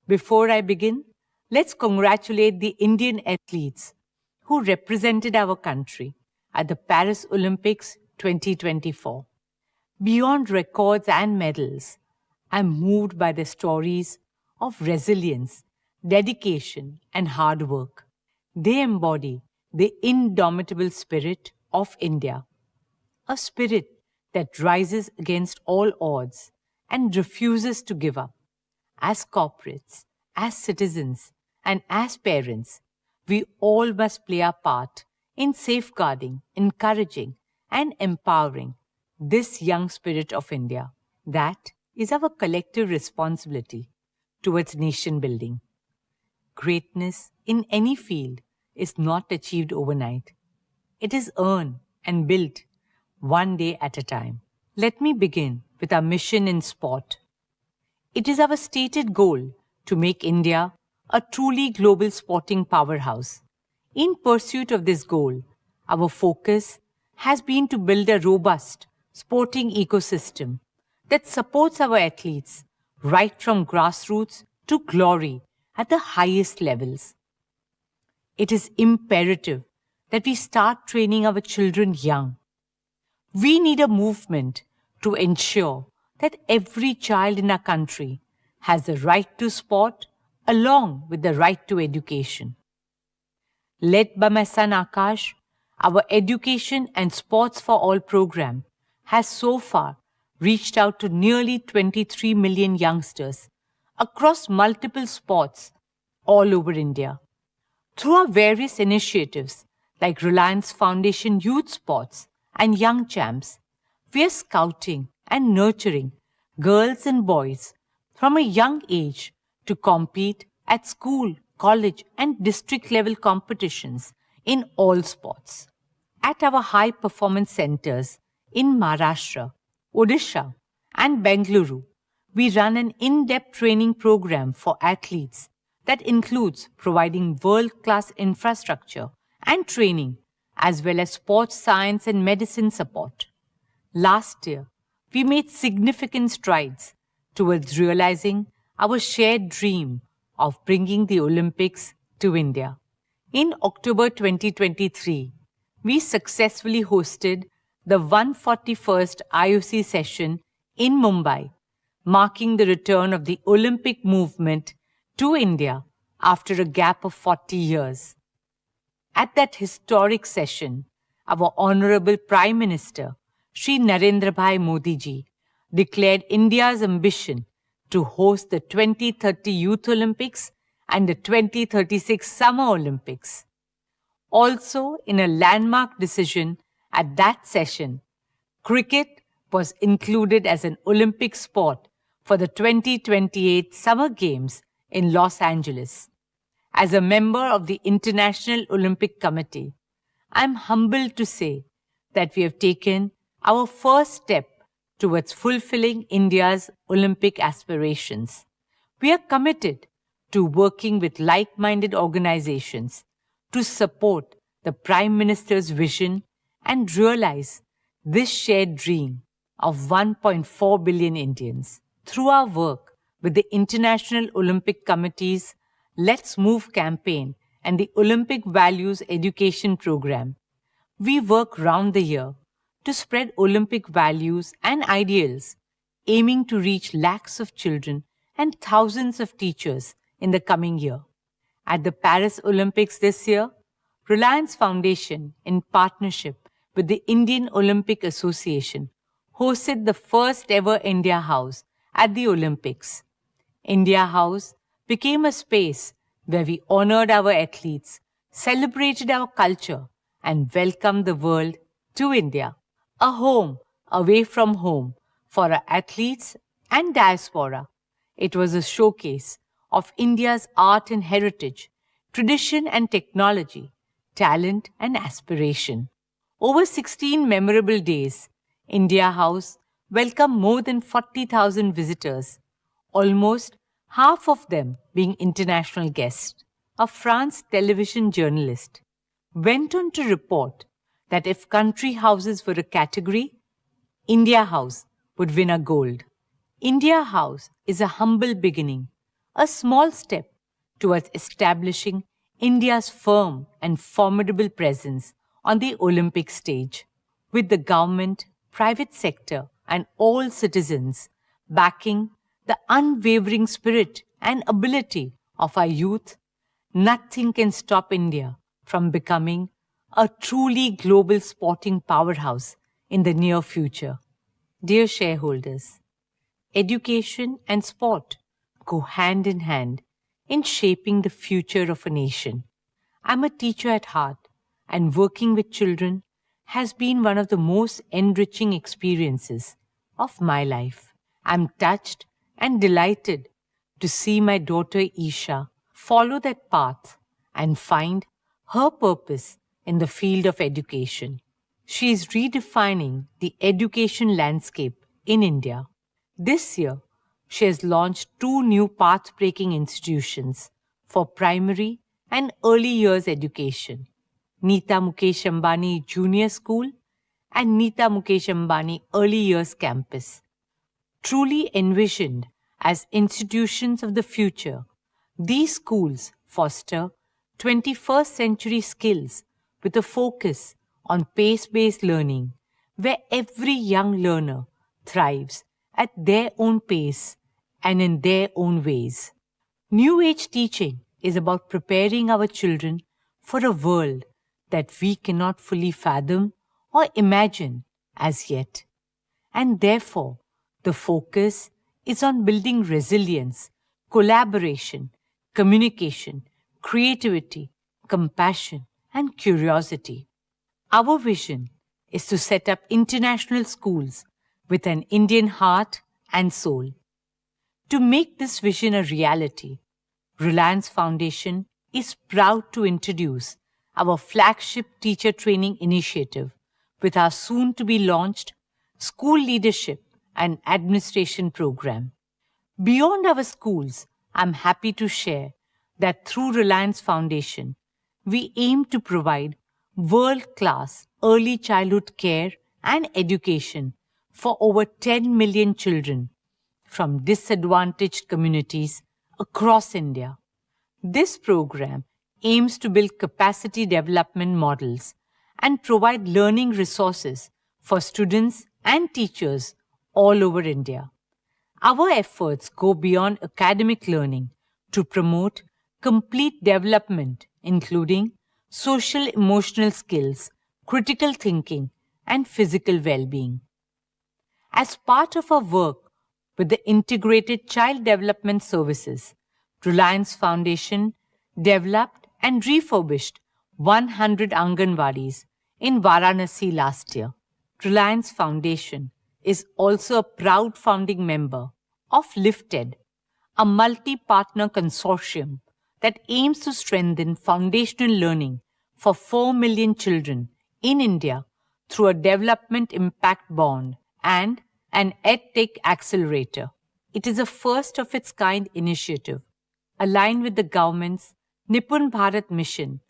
S5: Before I begin, let's congratulate the Indian athletes who represented our country at the Paris Olympics 2024. Beyond records and medals, I'm moved by the stories of resilience, dedication, and hard work. They embody the indomitable spirit of India, a spirit that rises against all odds and refuses to give up. As corporates, as citizens, and as parents, we all must play our part in safeguarding, encouraging, and empowering this young spirit of India. That is our collective responsibility towards nation building. Greatness in any field is not achieved overnight. It is earned and built one day at a time. Let me begin with our mission in sport. It is our stated goal to make India a truly global sporting powerhouse. In pursuit of this goal, our focus has been to build a robust sporting ecosystem that supports our athletes right from grassroots to glory at the highest levels. it is imperative that we start training our children young. We need a movement to ensure that every child in our country has the right to sport along with the right to education. Led by my son Akash, our Education and Sports for All program has so far reached out to nearly 23 million youngsters across multiple sports all over India. Through our various initiatives like Reliance Foundation Youth Sports and Young Champs, we are scouting and nurturing girls and boys from a young age to compete at school, college, and district level competitions in all sports. At our high performance centers in Maharashtra, Odisha, and Bengaluru, we run an in-depth training program for athletes that includes providing world-class infrastructure and training, as well as sports science and medicine support. Last year, we made significant strides towards realizing our shared dream of bringing the Olympics to India. In October 2023, we successfully hosted the 141st IOC session in Mumbai, marking the return of the Olympic movement to India after a gap of 40 years. At that historic session, our Honorable Prime Minister, Shri Narendra Bhai Modi ji, declared India's ambition to host the 2030 Youth Olympics and the 2036 Summer Olympics. Also, in a landmark decision at that session, cricket was included as an Olympic sport for the 2028 Summer Games in Los Angeles. As a member of the International Olympic Committee, I am humbled to say that we have taken our first step towards fulfilling India's Olympic aspirations. We are committed to working with like-minded organizations to support the Prime Minister's vision and realize this shared dream of 1.4 billion Indians. Through our work with the International Olympic Committee's Let's Move campaign and the Olympic Values Education Program, we work round the year to spread Olympic values and ideals, aiming to reach lakhs of children and thousands of teachers in the coming year. At the Paris Olympics this year, Reliance Foundation, in partnership with the Indian Olympic Association, hosted the first ever India House at the Olympics. India House became a space where we honored our athletes, celebrated our culture, and welcomed the world to India, a home away from home for our athletes and diaspora. It was a showcase of India's art and heritage, tradition and technology, talent and aspiration. Over 16 memorable days, India House welcomed more than 40,000 visitors, almost half of them being international guests. A France television journalist went on to report that if country houses were a category, India House would win a gold. India House is a humble beginning, a small step towards establishing India's firm and formidable presence on the Olympic stage. With the government, private sector, and all citizens backing the unwavering spirit and ability of our youth, nothing can stop India from becoming a truly global sporting powerhouse in the near future. Dear shareholders, education and sport go hand in hand in shaping the future of a nation. I'm a teacher at heart, and working with children has been one of the most enriching experiences of my life. I'm touched and delighted to see my daughter Isha follow that path and find her purpose in the field of education. She is redefining the education landscape in India. This year, she has launched 2 new path-breaking institutions for primary and early years education, Neeta Mukesh Ambani Junior School and Neeta Mukesh Ambani Early Years Campus. Truly envisioned as institutions of the future, these schools foster 21st century skills with a focus on pace-based learning, where every young learner thrives at their own pace and in their own ways. New Age teaching is about preparing our children for a world that we cannot fully fathom or imagine as yet. And therefore, the focus is on building resilience, collaboration, communication, creativity, compassion, and curiosity. Our vision is to set up international schools with an Indian heart and soul. To make this vision a reality, Reliance Foundation is proud to introduce our flagship teacher training initiative with our soon-to-be launched School Leadership and Administration Program. Beyond our schools, I'm happy to share that through Reliance Foundation, we aim to provide world-class early childhood care and education for over 10 million children from disadvantaged communities across India. This program aims to build capacity development models and provide learning resources for students and teachers all over India. Our efforts go beyond academic learning to promote complete development, including social emotional skills, critical thinking, and physical well-being. As part of our work with the Integrated Child Development Services, Reliance Foundation developed and refurbished 100 Anganwadis in Varanasi last year. Reliance Foundation is also a proud founding member of LIFTED, a multi-partner consortium that aims to strengthen foundational learning for 4 million children in India through a development impact bond and an EdTech accelerator. It is a first-of-its-kind initiative aligned with the government's Nipun Bharat mission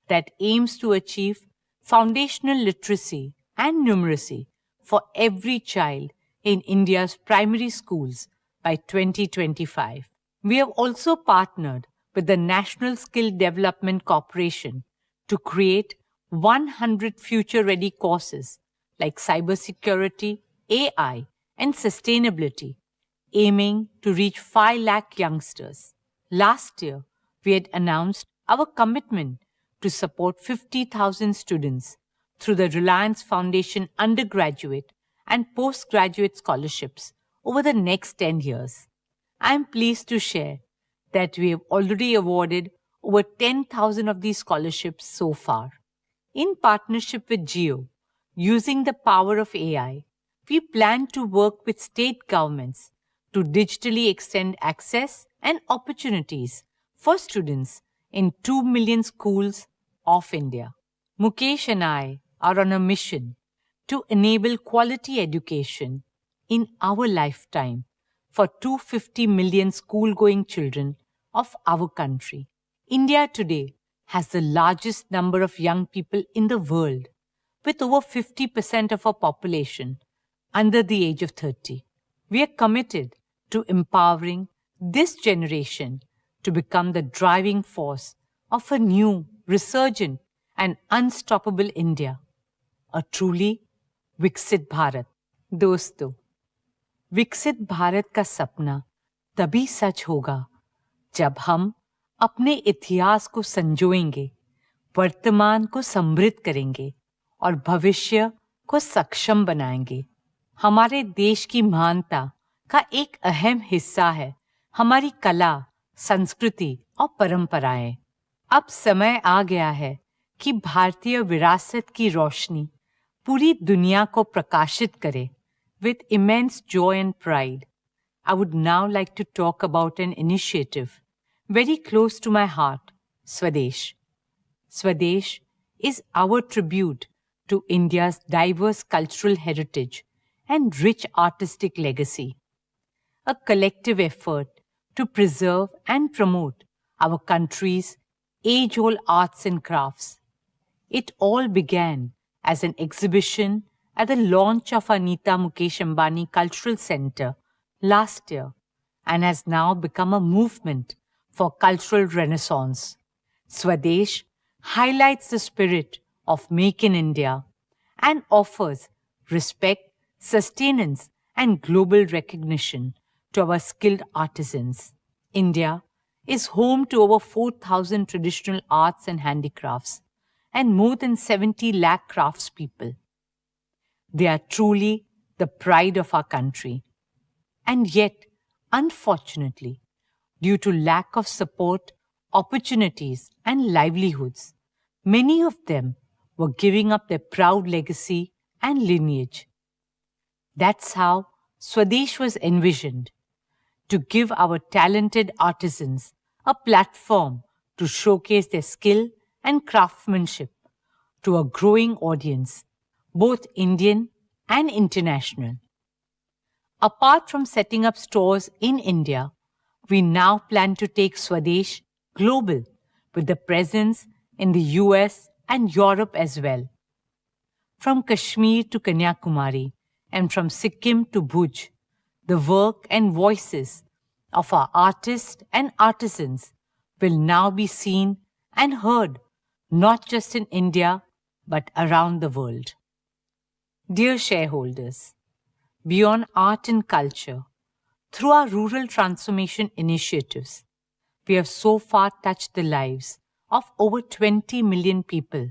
S5: that aims to achieve foundational literacy and numeracy for every child in India's primary schools by 2025. We have also partnered with the National Skill Development Corporation to create 100 future-ready courses like cybersecurity, AI, and sustainability, aiming to reach 5 lakh youngsters. Last year, we had announced our commitment to support 50,000 students through the Reliance Foundation undergraduate and postgraduate scholarships over the next 10 years. I am pleased to share that we have already awarded over 10,000 of these scholarships so far. In partnership with JIO, using the power of AI, we plan to work with state governments to digitally extend access and opportunities for students in 2 million schools of India. Mukesh and I are on a mission to enable quality education in our lifetime for 250 million school-going children of our country. India today has the largest number of young people in the world, with over 50% of our population under the age of 30. We are committed to empowering this generation to become the driving force of a new, resurgent, and unstoppable India, a truly विकसित भारत. दोस्तों, विकसित भारत का सपना तभी सच होगा जब हम अपने इतिहास को संजोएंगे, वर्तमान को समृद्ध करेंगे और भविष्य को सक्षम बनाएंगे. हमारे देश की महानता का एक अहम हिस्सा है हमारी कला, संस्कृति और परंपराएं. अब समय आ गया है कि भारतीय विरासत की रोशनी पूरी दुनिया को प्रकाशित करे. With immense joy and pride, I would now like to talk about an initiative very close to my heart, Swadesh. Swadesh is our tribute to India's diverse cultural heritage and rich artistic legacy, a collective effort to preserve and promote our country's age-old arts and crafts. It all began as an exhibition at the launch of our Neeta Mukesh Ambani Cultural Centre last year and has now become a movement for cultural renaissance. Swadesh highlights the spirit of Make in India and offers respect, sustenance, and global recognition to our skilled artisans. India is home to over 4,000 traditional arts and handicrafts and more than 70 lakh craftspeople. They are truly the pride of our country. And yet, unfortunately, due to lack of support, opportunities, and livelihoods, many of them were giving up their proud legacy and lineage. That's how Swadesh was envisioned, to give our talented artisans a platform to showcase their skill and craftsmanship to a growing audience, both Indian and international. Apart from setting up stores in India, we now plan to take Swadesh global with a presence in the US and Europe as well. From Kashmir to Kanyakumari and from Sikkim to Bhuj, the work and voices of our artists and artisans will now be seen and heard not just in India but around the world. Dear shareholders, beyond art and culture, through our rural transformation initiatives, we have so far touched the lives of over 20 million people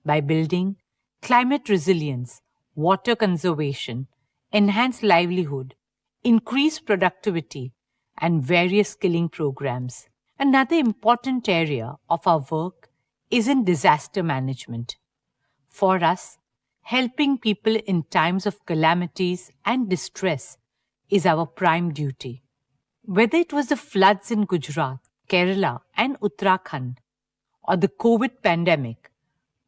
S5: by building climate resilience, water conservation, enhanced livelihood, increased productivity, and various skilling programs. Another important area of our work is in disaster management. For us, helping people in times of calamities and distress is our prime duty. Whether it was the floods in Gujarat, Kerala, and Uttarakhand, or the COVID pandemic,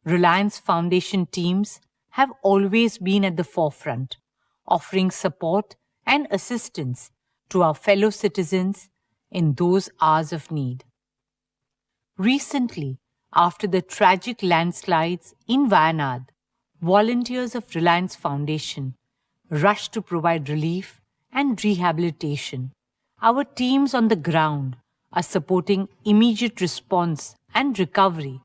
S5: Reliance Foundation teams have always been at the forefront, offering support and assistance to our fellow citizens in those hours of need. Recently, after the tragic landslides in Wayanad, volunteers of Reliance Foundation rushed to provide relief and rehabilitation. Our teams on the ground are supporting immediate response and recovery,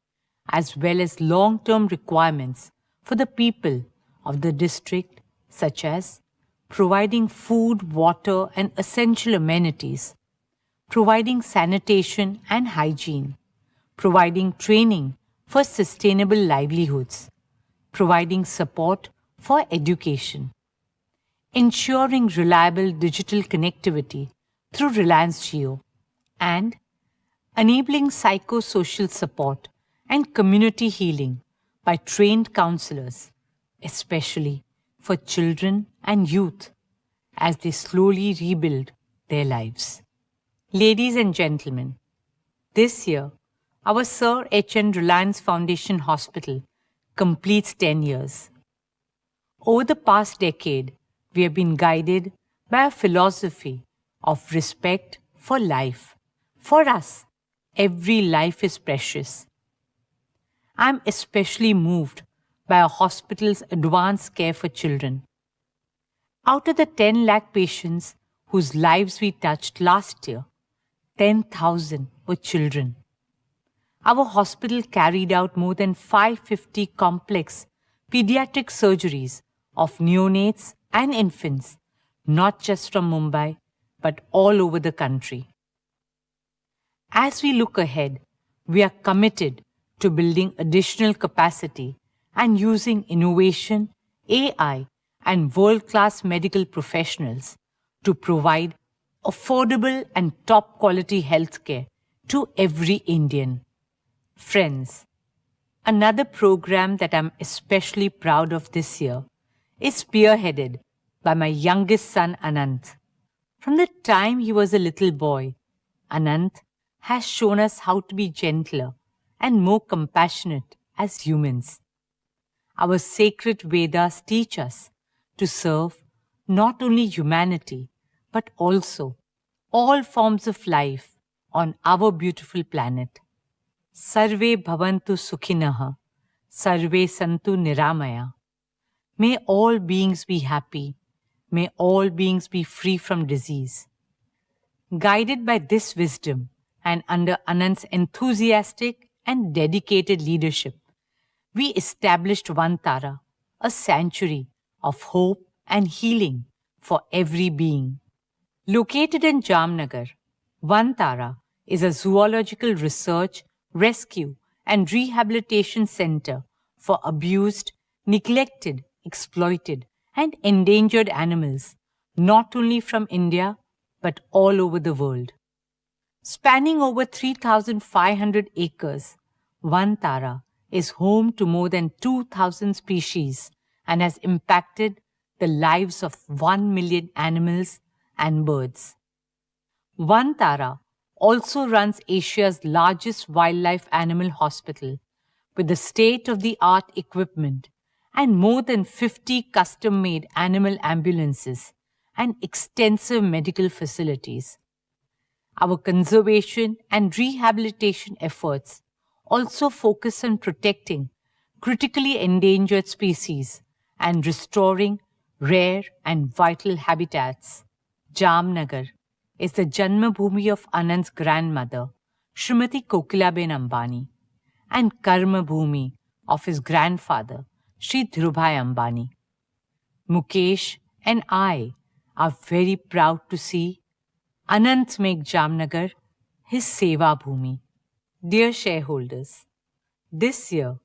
S5: as well as long-term requirements for the people of the district, such as providing food, water, and essential amenities, providing sanitation and hygiene, providing training for sustainable livelihoods, providing support for education, ensuring reliable digital connectivity through Reliance JIO, and enabling psychosocial support and community healing by trained counselors, especially for children and youth as they slowly rebuild their lives. Ladies and gentlemen, this year, our Sir H.N. Reliance Foundation Hospital completes 10 years. Over the past decade, we have been guided by a philosophy of respect for life. For us, every life is precious. I am especially moved by our hospital's advanced care for children. Out of the 10 lakh patients whose lives we touched last year, 10,000 were children. Our hospital carried out more than 550 complex pediatric surgeries of neonates and infants, not just from Mumbai, but all over the country. As we look ahead, we are committed to building additional capacity and using innovation, AI, and world-class medical professionals to provide affordable and top-quality healthcare to every Indian. Friends, another program that I'm especially proud of this year is spearheaded by my youngest son, Anant. From the time he was a little boy, Anant has shown us how to be gentler and more compassionate as humans. Our sacred Vedas teach us to serve not only humanity, but also all forms of life on our beautiful planet. Sarve bhavantu sukhinaha, sarve santu niramaya. May all beings be happy. May all beings be free from disease. Guided by this wisdom and under Anant's enthusiastic and dedicated leadership, we established Vantara, a sanctuary of hope and healing for every being. Located in Jamnagar, Vantara is a zoological research, rescue, and rehabilitation center for abused, neglected, exploited, and endangered animals, not only from India but all over the world. Spanning over 3,500 acres, Vantara is home to more than 2,000 species and has impacted the lives of 1 million animals and birds. Vantara also runs Asia's largest wildlife animal hospital with the state-of-the-art equipment and more than 50 custom-made animal ambulances and extensive medical facilities. Our conservation and rehabilitation efforts also focus on protecting critically endangered species and restoring rare and vital habitats. Jamnagar is the Janmabhoomi of Anand's grandmother, Srimati Kokilaben Ambani, and Karmabhoomi of his grandfather, Shri Dhirubhai Ambani. Mukesh and I are very proud to see Anant make Jamnagar his Seva Bhoomi. Dear shareholders, this year,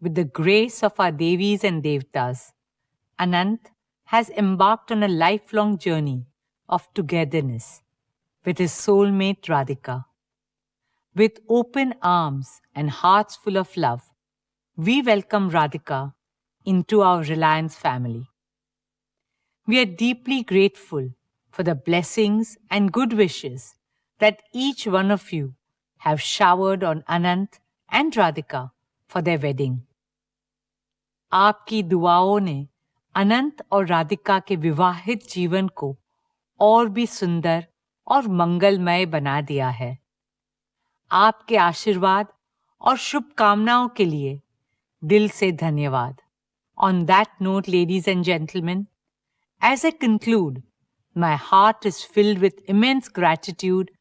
S5: with the grace of our Devis and Devtas, Anant has embarked on a lifelong journey of togetherness with his soulmate Radhika. With open arms and hearts full of love, we welcome Radhika into our Reliance family. We are deeply grateful for the blessings and good wishes that each one of you have showered on Anant and Radhika for their wedding. आपकी दुआओं ने अनंत और राधिका के विवाहित जीवन को और भी सुंदर और मंगलमय बना दिया है। आपके आशीर्वाद और शुभकामनाओं के लिए दिल से धन्यवाद. On that note, ladies and gentlemen, as I conclude, my heart is filled with immense gratitude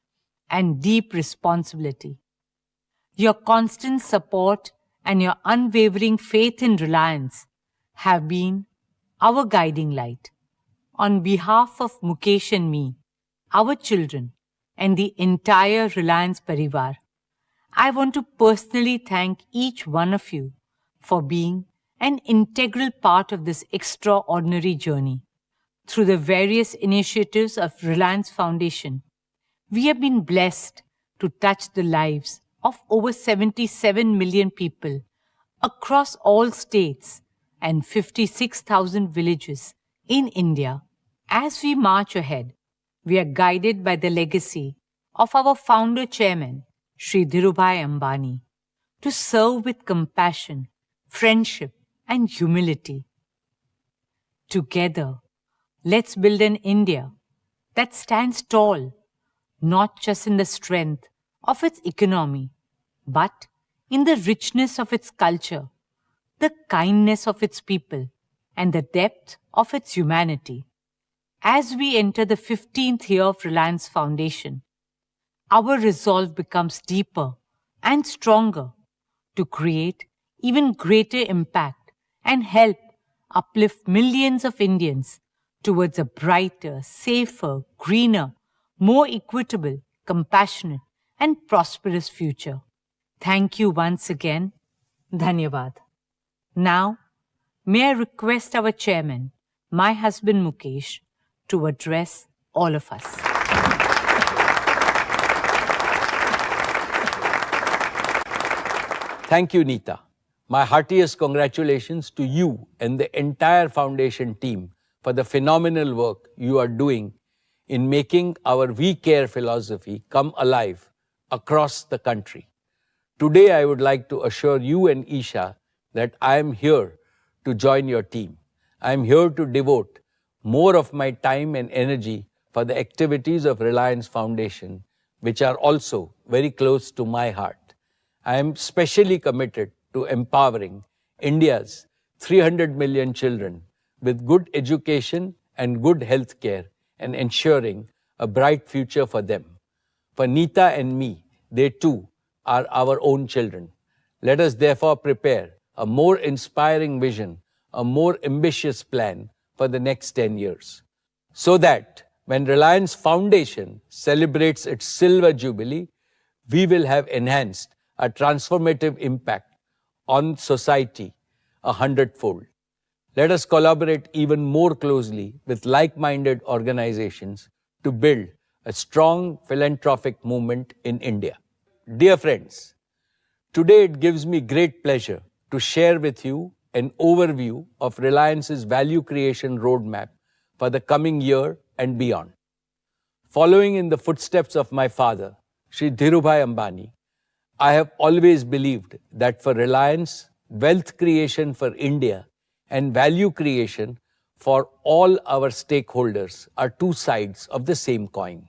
S5: and deep responsibility. Your constant support and your unwavering faith in Reliance have been our guiding light. On behalf of Mukesh and me, our children, and the entire Reliance Parivar, I want to personally thank each one of you for being an integral part of this extraordinary journey. Through the various initiatives of Reliance Foundation, we have been blessed to touch the lives of over 77 million people across all states and 56,000 villages in India. As we march ahead, we are guided by the legacy of our founder chairman, Shri Dhirubhai Ambani, to serve with compassion, friendship, and humility. Together, let's build an India that stands tall, not just in the strength of its economy, but in the richness of its culture, the kindness of its people, and the depth of its humanity. As we enter the 15th year of Reliance Foundation, our resolve becomes deeper and stronger to create even greater impact and help uplift millions of Indians towards a brighter, safer, greener, more equitable, compassionate, and prosperous future. Thank you once again. Dhanyavad. Now, may I request our chairman, my husband Mukesh, to address all of us.
S1: Thank you, Neeta. My heartiest congratulations to you and the entire foundation team for the phenomenal work you are doing in making our We Care philosophy come alive across the country. Today, I would like to assure you and Isha that I am here to join your team. I am here to devote more of my time and energy for the activities of Reliance Foundation, which are also very close to my heart. I am specially committed to empowering India's 300 million children with good education and good health care and ensuring a bright future for them. For Neeta and me, they too are our own children. Let us therefore prepare a more inspiring vision, a more ambitious plan for the next 10 years, so that when Reliance Foundation celebrates its silver jubilee, we will have enhanced a transformative impact on society 100-fold. Let us collaborate even more closely with like-minded organizations to build a strong philanthropic movement in India. Dear friends, today it gives me great pleasure to share with you an overview of Reliance's value creation roadmap for the coming year and beyond. Following in the footsteps of my father, Shri Dhirubhai Ambani, I have always believed that for Reliance, wealth creation for India and value creation for all our stakeholders are two sides of the same coin.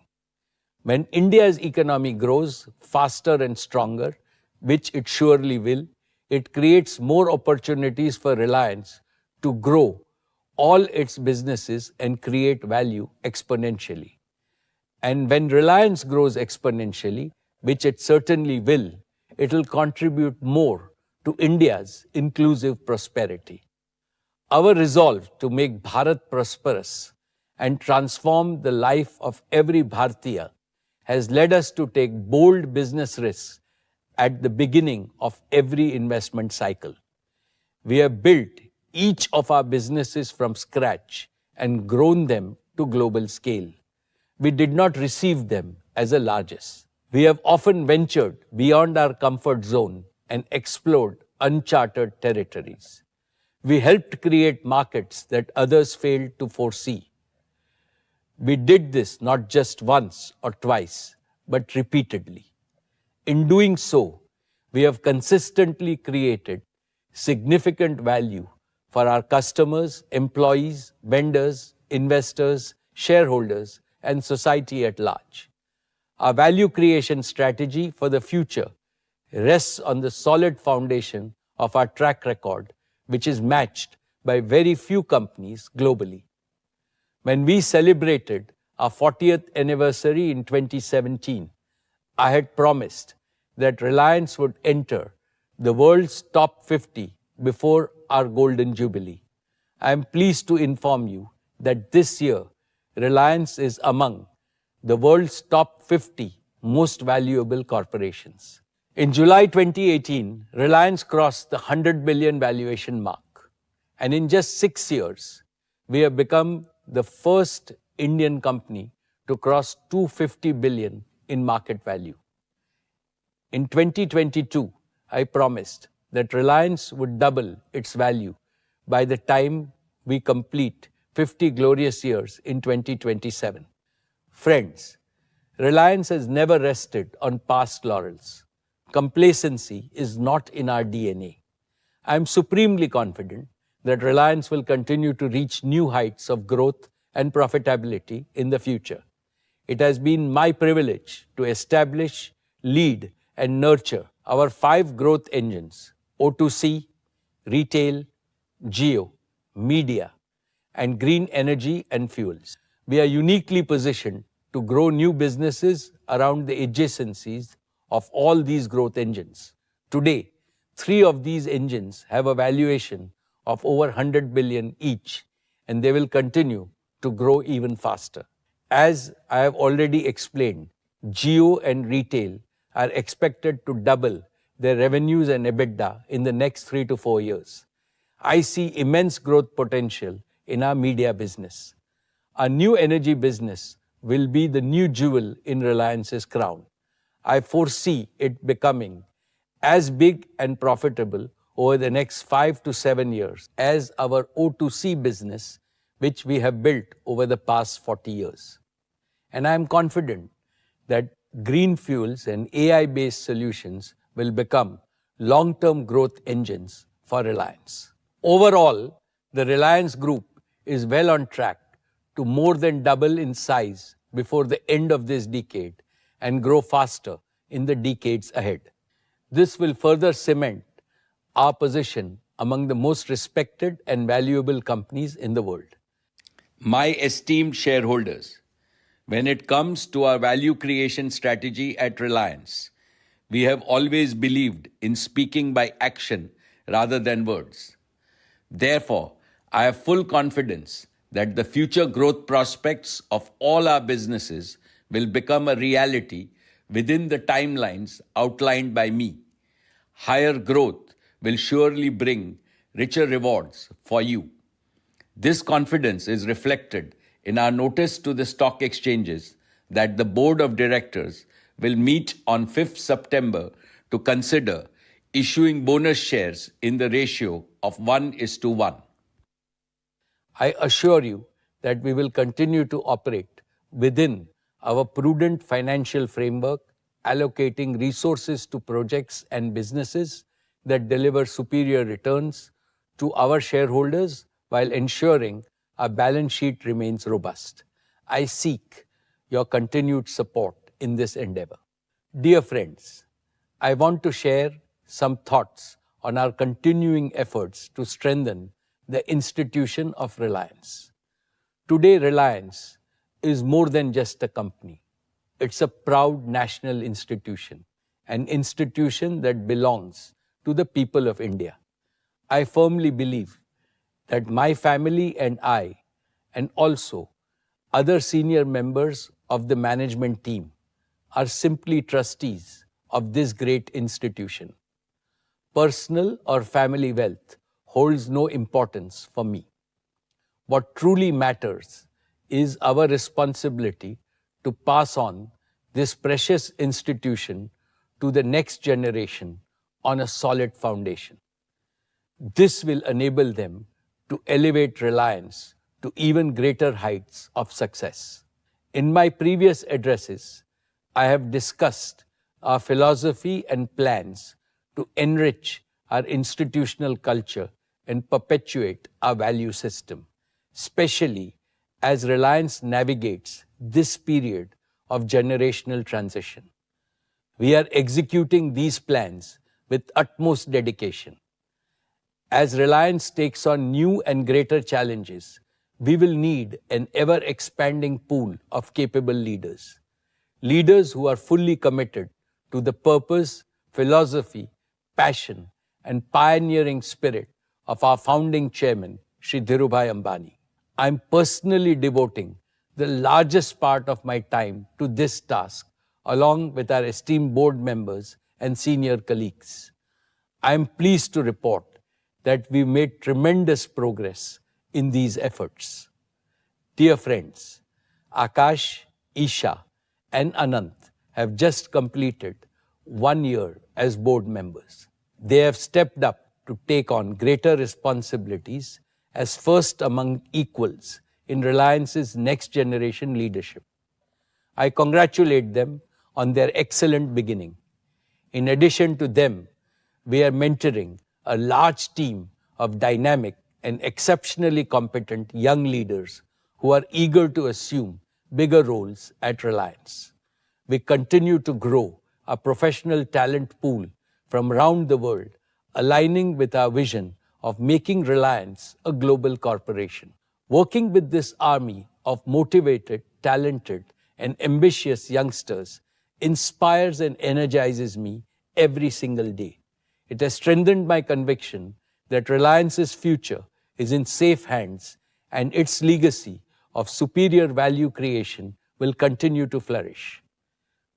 S1: When India's economy grows faster and stronger, which it surely will, it creates more opportunities for Reliance to grow all its businesses and create value exponentially. And when Reliance grows exponentially, which it certainly will, it will contribute more to India's inclusive prosperity. Our resolve to make Bharat prosperous and transform the life of every Bharatiya has led us to take bold business risks at the beginning of every investment cycle. We have built each of our businesses from scratch and grown them to global scale. We did not receive them as a largesse. We have often ventured beyond our comfort zone and explored uncharted territories. We helped create markets that others failed to foresee. We did this not just once or twice, but repeatedly. In doing so, we have consistently created significant value for our customers, employees, vendors, investors, shareholders, and society at large. Our value creation strategy for the future rests on the solid foundation of our track record, which is matched by very few companies globally. When we celebrated our 40th anniversary in 2017, I had promised that Reliance would enter the world's top 50 before our Golden Jubilee. I am pleased to inform you that this year, Reliance is among the world's top 50 most valuable corporations. In July 2018, Reliance crossed the 100 billion valuation mark. And in just 6 years, we have become the first Indian company to cross 250 billion in market value. In 2022, I promised that Reliance would double its value by the time we complete 50 glorious years in 2027. Friends, Reliance has never rested on past laurels. Complacency is not in our DNA. I am supremely confident that Reliance will continue to reach new heights of growth and profitability in the future. It has been my privilege to establish, lead, and nurture our 5 growth engines: O2C, retail, JIO, media, and green energy and fuels. We are uniquely positioned to grow new businesses around the adjacencies of all these growth engines. Today, 3 of these engines have a valuation of over 100 billion each, and they will continue to grow even faster. As I have already explained, JIO and retail are expected to double their revenues and EBITDA in the next 3 to 4 years. I see immense growth potential in our media business. Our new energy business will be the new jewel in Reliance's crown. I foresee it becoming as big and profitable over the next 5 to 7 years as our O2C business, which we have built over the past 40 years. And I am confident that green fuels and AI-based solutions will become long-term growth engines for Reliance. Overall, the Reliance Group is well on track to more than double in size before the end of this decade and grow faster in the decades ahead. This will further cement our position among the most respected and valuable companies in the world. My esteemed shareholders, when it comes to our value creation strategy at Reliance, we have always believed in speaking by action rather than words. Therefore, I have full confidence that the future growth prospects of all our businesses will become a reality within the timelines outlined by me. Higher growth will surely bring richer rewards for you. This confidence is reflected in our notice to the stock exchanges that the Board of Directors will meet on 5th September to consider issuing bonus shares in the ratio of 1:1. I assure you that we will continue to operate within our prudent financial framework, allocating resources to projects and businesses that deliver superior returns to our shareholders while ensuring our balance sheet remains robust. I seek your continued support in this endeavor. Dear friends, I want to share some thoughts on our continuing efforts to strengthen the institution of Reliance. Today, Reliance is more than just a company. It's a proud national institution, an institution that belongs to the people of India. I firmly believe that my family and I, and also other senior members of the management team, are simply trustees of this great institution. Personal or family wealth holds no importance for me. What truly matters is our responsibility to pass on this precious institution to the next generation on a solid foundation. This will enable them to elevate Reliance to even greater heights of success. In my previous addresses, I have discussed our philosophy and plans to enrich our institutional culture and perpetuate our value system, especially as Reliance navigates this period of generational transition. We are executing these plans with utmost dedication. As Reliance takes on new and greater challenges, we will need an ever-expanding pool of capable leaders. Leaders who are fully committed to the purpose, philosophy, passion, and pioneering spirit of our founding chairman, Shri Dhirubhai Ambani. I'm personally devoting the largest part of my time to this task, along with our esteemed board members and senior colleagues. I am pleased to report that we made tremendous progress in these efforts. Dear friends, Akash, Isha, and Anant have just completed 1 year as board members. They have stepped up to take on greater responsibilities as first among equals in Reliance's next generation leadership. I congratulate them on their excellent beginning. In addition to them, we are mentoring a large team of dynamic and exceptionally competent young leaders who are eager to assume bigger roles at Reliance. We continue to grow a professional talent pool from around the world, aligning with our vision of making Reliance a global corporation. Working with this army of motivated, talented, and ambitious youngsters inspires and energizes me every single day. It has strengthened my conviction that Reliance's future is in safe hands and its legacy of superior value creation will continue to flourish.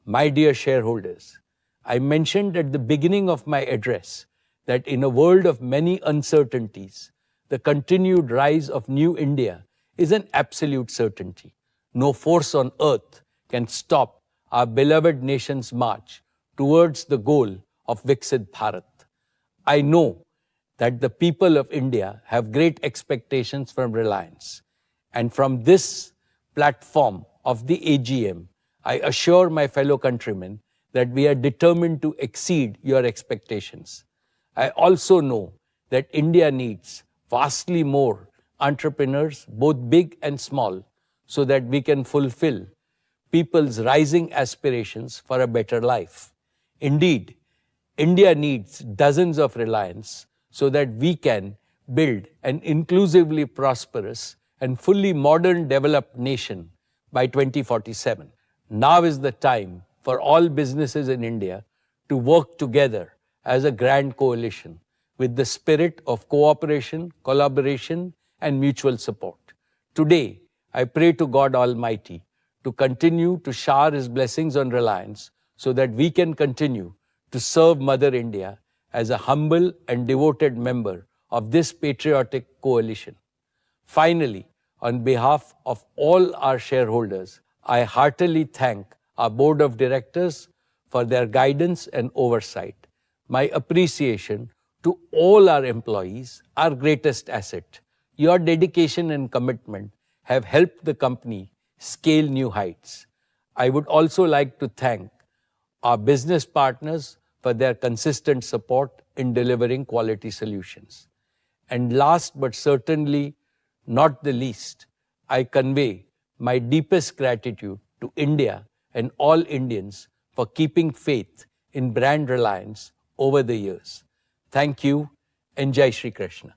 S1: My dear shareholders, I mentioned at the beginning of my address that in a world of many uncertainties, the continued rise of New India is an absolute certainty. No force on earth can stop our beloved nation's march towards the goal of Viksit Bharat. I know that the people of India have great expectations from Reliance. And from this platform of the AGM, I assure my fellow countrymen that we are determined to exceed your expectations. I also know that India needs vastly more entrepreneurs, both big and small, so that we can fulfill people's rising aspirations for a better life. Indeed, India needs dozens of Reliance so that we can build an inclusively prosperous and fully modern developed nation by 2047. Now is the time for all businesses in India to work together as a grand coalition with the spirit of cooperation, collaboration, and mutual support. Today, I pray to God Almighty to continue to shower His blessings on Reliance so that we can continue to serve Mother India as a humble and devoted member of this patriotic coalition. Finally, on behalf of all our shareholders, I heartily thank our board of directors for their guidance and oversight. My appreciation to all our employees, our greatest asset. Your dedication and commitment have helped the company scale new heights. I would also like to thank our business partners for their consistent support in delivering quality solutions. And last but certainly not the least, I convey my deepest gratitude to India and all Indians for keeping faith in brand Reliance over the years. Thank you and Jai Shri Krishna.